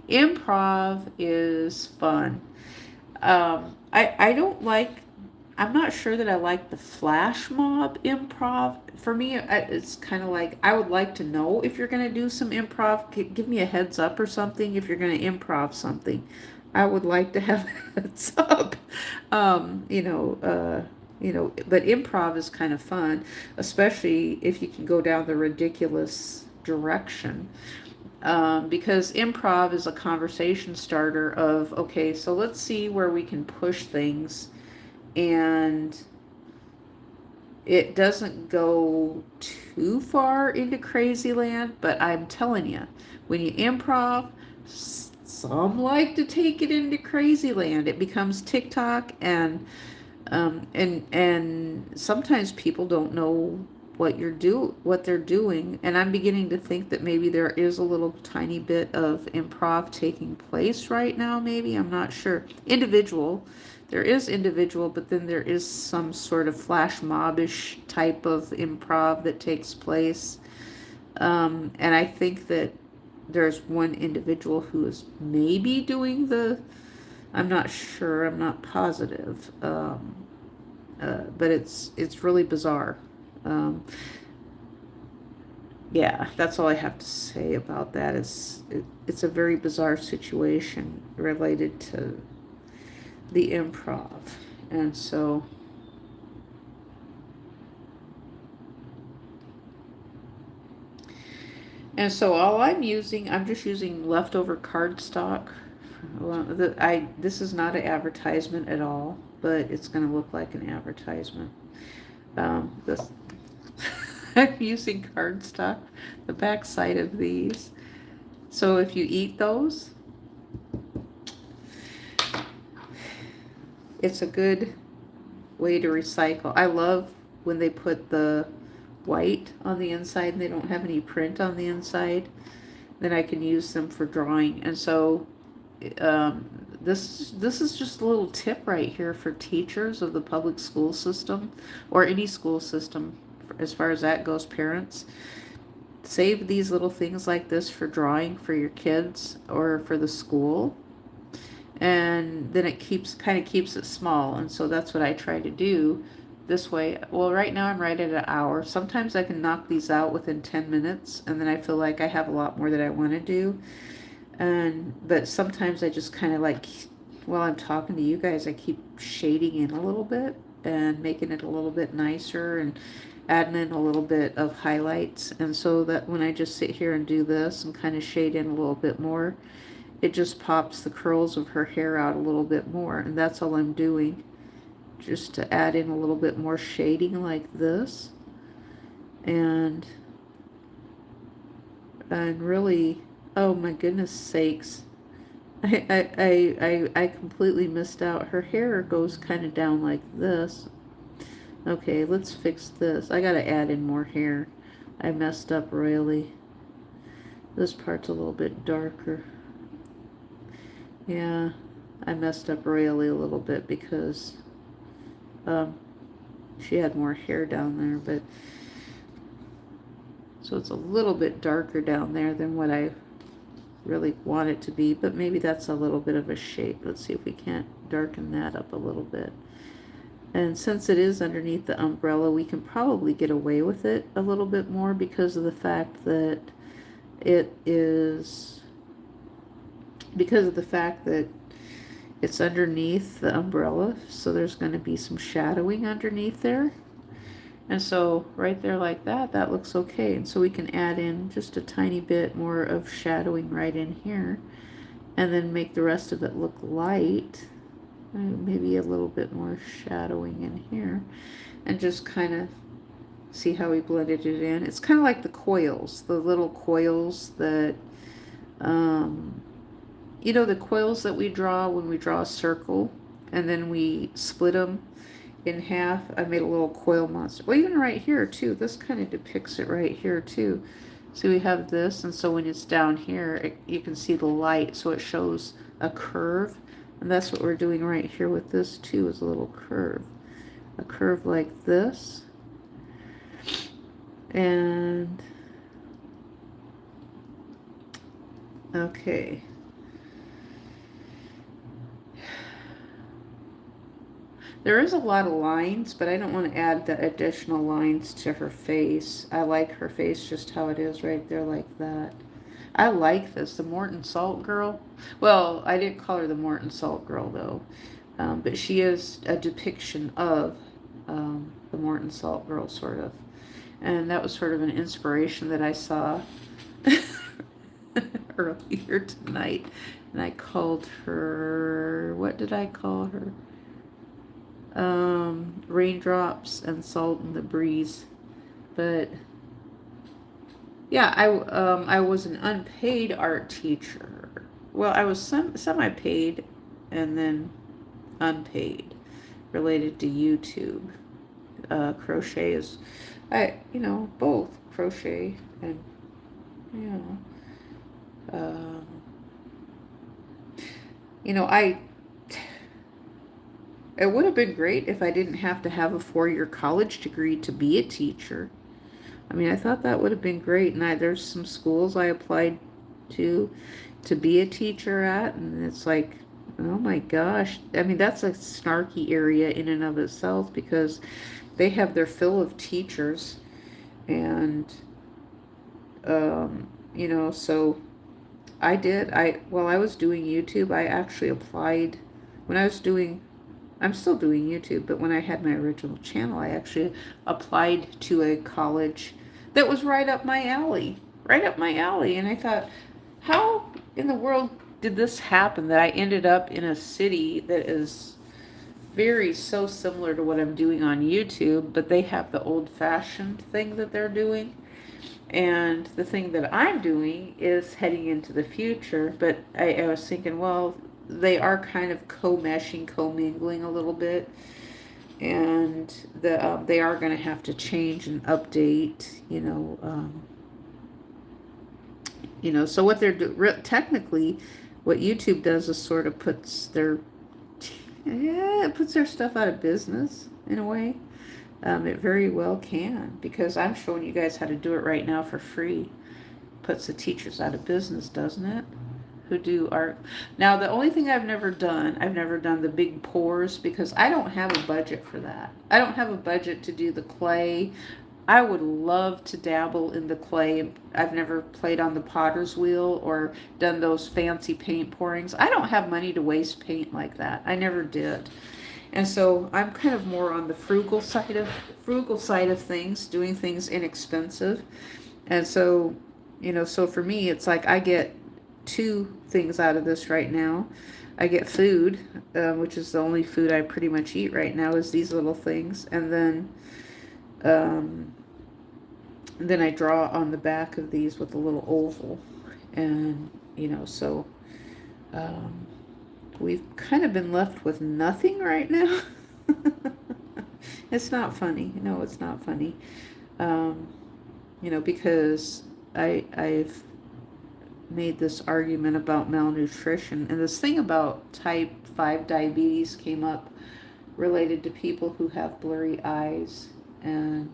Improv is fun. I don't like, I'm not sure that I like the flash mob improv. For me, it's kind of like, I would like to know if you're going to do some improv. Give me a heads up or something if you're going to improv something. I would like to have a heads up. But improv is kind of fun, especially if you can go down the ridiculous direction. Because improv is a conversation starter of, okay, so let's see where we can push things and it doesn't go too far into crazy land, but I'm telling you, when you improv, some like to take it into crazy land. It becomes TikTok, and sometimes people don't know what they're doing, and I'm beginning to think that maybe there is a little tiny bit of improv taking place right now. Maybe, I'm not sure. There is individual, but then there is some sort of flash mobbish type of improv that takes place. And I think that there's one individual who is maybe doing I'm not sure, I'm not positive. But it's really bizarre. Um, yeah, that's all I have to say about that. It's a very bizarre situation related to the improv, and so all I'm just using leftover cardstock. Well, this is not an advertisement at all, but it's going to look like an advertisement. This I'm using cardstock, the back side of these. So if you eat those, it's a good way to recycle. I love when they put the white on the inside and they don't have any print on the inside. Then I can use them for drawing. And so this is just a little tip right here for teachers of the public school system, or any school system as far as that goes. Parents, save these little things like this for drawing for your kids or for the school, and then it kind of keeps it small. And so that's what I try to do this way. Well, right now I'm right at an hour. Sometimes I can knock these out within 10 minutes, and then I feel like I have a lot more that I want to do. But sometimes I just kind of like, while I'm talking to you guys, I keep shading in a little bit and making it a little bit nicer and adding in a little bit of highlights. And so that when I just sit here and do this and kind of shade in a little bit more, it just pops the curls of her hair out a little bit more. And that's all I'm doing, just to add in a little bit more shading like this. And really, oh my goodness sakes, I completely missed out. Her hair goes kind of down like this. Okay, let's fix this. I gotta add in more hair. I messed up royally. This part's a little bit darker. Yeah, I messed up royally a little bit because she had more hair down there, but so it's a little bit darker down there than what I really want it to be, but maybe that's a little bit of a shade. Let's see if we can't darken that up a little bit. And since it is underneath the umbrella, we can probably get away with it a little bit more because of the fact that it's underneath the umbrella, so there's going to be some shadowing underneath there. And so right there like that, that looks okay. And so we can add in just a tiny bit more of shadowing right in here, and then make the rest of it look light. Maybe a little bit more shadowing in here, and just kind of see how we blended it in. It's kind of like the coils, the little coils that, the coils that we draw when we draw a circle and then we split them in half. I made a little coil monster. Well, even right here too, this kind of depicts it right here too. So we have this, and so when it's down here, you can see the light, so it shows a curve. And that's what we're doing right here with this too, is a little curve. A curve like this. And okay. There is a lot of lines, but I don't want to add the additional lines to her face. I like her face just how it is right there like that. I like this, the Morton Salt Girl. Well, I didn't call her the Morton Salt Girl though, but she is a depiction of the Morton Salt Girl, sort of. And that was sort of an inspiration that I saw earlier tonight. And I called her, what did I call her? Raindrops and Salt in the Breeze. But yeah, I was an unpaid art teacher. Well, I was semi-paid and then unpaid, related to YouTube. Crochet is, both crochet and, you know, um, I, it would have been great if I didn't have to have a 4-year college degree to be a teacher. I mean, I thought that would have been great. And there's some schools I applied to be a teacher at, and it's like, oh my gosh. I mean, that's a snarky area in and of itself, because they have their fill of teachers, and so while I was doing YouTube, I actually applied when I was doing I'm still doing YouTube, but when I had my original channel, I actually applied to a college that was right up my alley. Right up my alley. And I thought, how in the world did this happen, that I ended up in a city that is so similar to what I'm doing on YouTube, but they have the old-fashioned thing that they're doing. And the thing that I'm doing is heading into the future. But I was thinking, well, they are kind of co-meshing, co-mingling a little bit. And they are going to have to change and update, so what they're technically, what YouTube does is sort of puts their stuff out of business in a way. It very well can, because I'm showing you guys how to do it right now for free. Puts the teachers out of business, doesn't it? Who do art. Now, the only thing I've never done the big pours, because I don't have a budget for that. I don't have a budget to do the clay. I would love to dabble in the clay. I've never played on the potter's wheel or done those fancy paint pourings. I don't have money to waste paint like that. I never did. And so I'm kind of more on the frugal side of things, doing things inexpensive. And so, so for me, it's like I get 2 things out of this right now. I get food, which is the only food I pretty much eat right now, is these little things. And then I draw on the back of these with a little oval. And, so we've kind of been left with nothing right now. It's not funny. No, it's not funny. Because I've made this argument about malnutrition, and this thing about type 5 diabetes came up, related to people who have blurry eyes and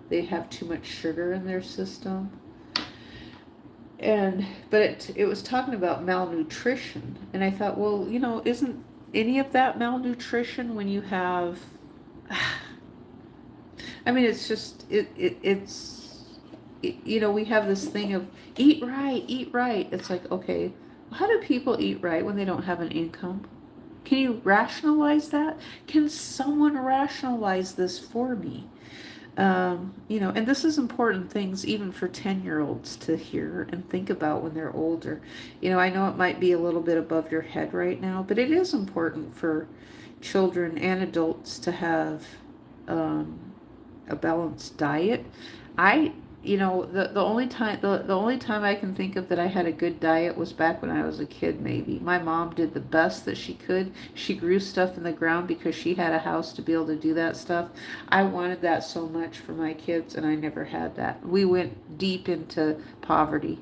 they have too much sugar in their system. But it was talking about malnutrition, and I thought, well, isn't any of that malnutrition when you have I mean, it's just we have this thing of eat right. It's like, okay, how do people eat right when they don't have an income? Can you rationalize that? Can someone rationalize this for me? And this is important things even for 10-year-olds to hear and think about when they're older. I know it might be a little bit above your head right now, but it is important for children and adults to have a balanced diet. The only time I can think of that I had a good diet was back when I was a kid, maybe. My mom did the best that she could. She grew stuff in the ground because she had a house to be able to do that stuff. I wanted that so much for my kids, and I never had that. We went deep into poverty.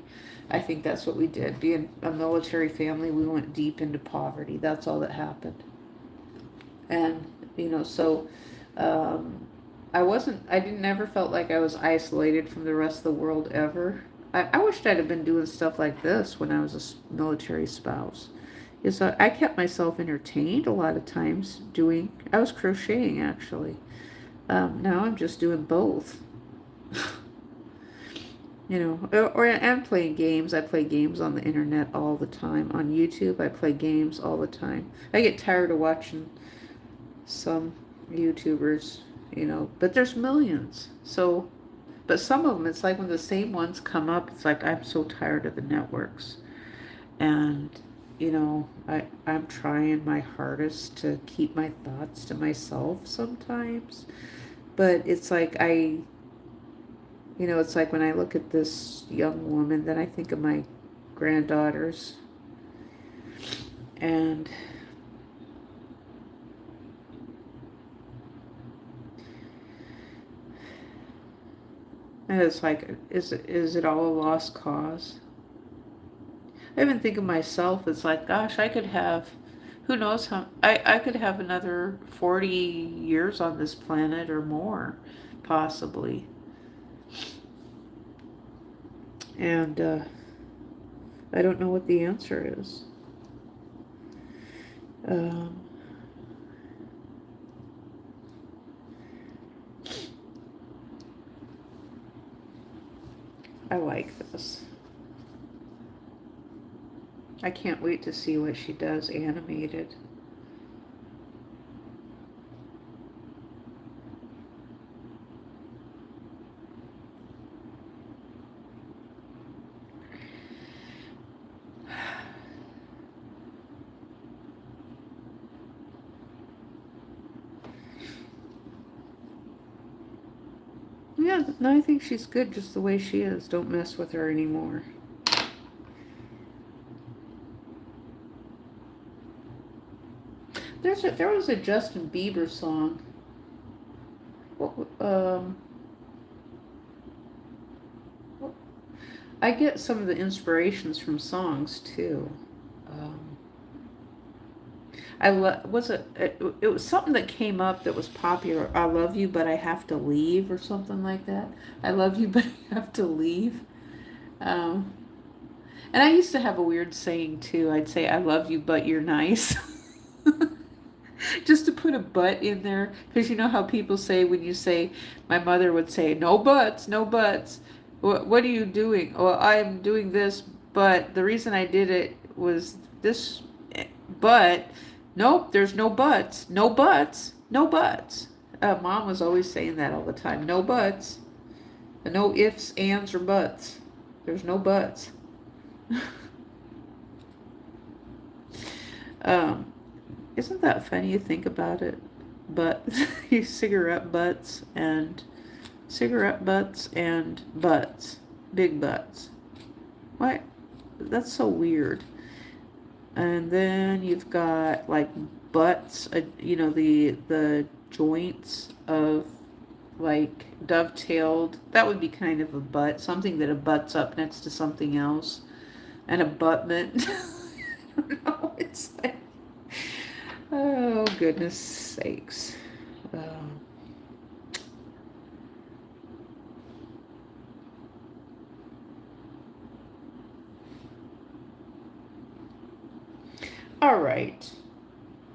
I think that's what we did. Being a military family, we went deep into poverty. That's all that happened. And, I never felt like I was isolated from the rest of the world ever. I wished I'd have been doing stuff like this when I was a military spouse. I kept myself entertained a lot of times I was crocheting actually. Now I'm just doing both. I'm playing games. I play games on the internet all the time. On YouTube, I play games all the time. I get tired of watching some YouTubers, but there's millions. So, but some of them, it's like when the same ones come up, it's like, I'm so tired of the networks. And you know, I'm trying my hardest to keep my thoughts to myself sometimes. But it's like you know, it's like when I look at this young woman, then I think of my granddaughters. And it's like, is it all a lost cause? I even think of myself, it's like, gosh, I could have, who knows how, I could have another 40 years on this planet or more, possibly. And I don't know what the answer is. Um, I like this. I can't wait to see what she does animated. Yeah, no, I think she's good just the way she is. Don't mess with her anymore. There was a Justin Bieber song. Um, I get some of the inspirations from songs too. Um, it was something that came up that was popular. I love you, but I have to leave, or something like that. I love you, but I have to leave. Um, and I used to have a weird saying too. I'd say, I love you, but you're nice. Just to put a but in there, because you know how people say, when you say, my mother would say, no buts, no buts. What are you doing? Well, I'm doing this, but the reason I did it was this, but nope, there's no buts, no buts, no buts. Mom was always saying that all the time. No buts, no ifs, ands, or buts. There's no buts. um, Isn't that funny? You think about it, but cigarette butts and butts, big butts. What? That's so weird. And then you've got like butts, you know, the joints of like dovetailed. That would be kind of a butt, something that abuts up next to something else, an abutment. I don't know. It's like, oh goodness sakes. Um, all right.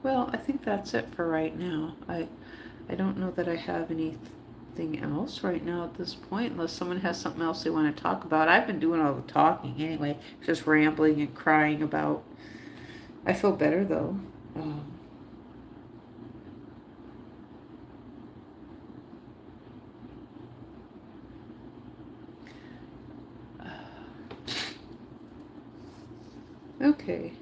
Well, I think that's it for right now. I don't know that I have anything else right now at this point, unless someone has something else they want to talk about. I've been doing all the talking anyway, just rambling and crying about. I feel better though. Um, okay.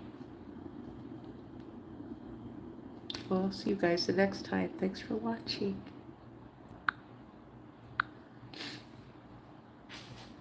Well, see you guys the next time. Thanks for watching.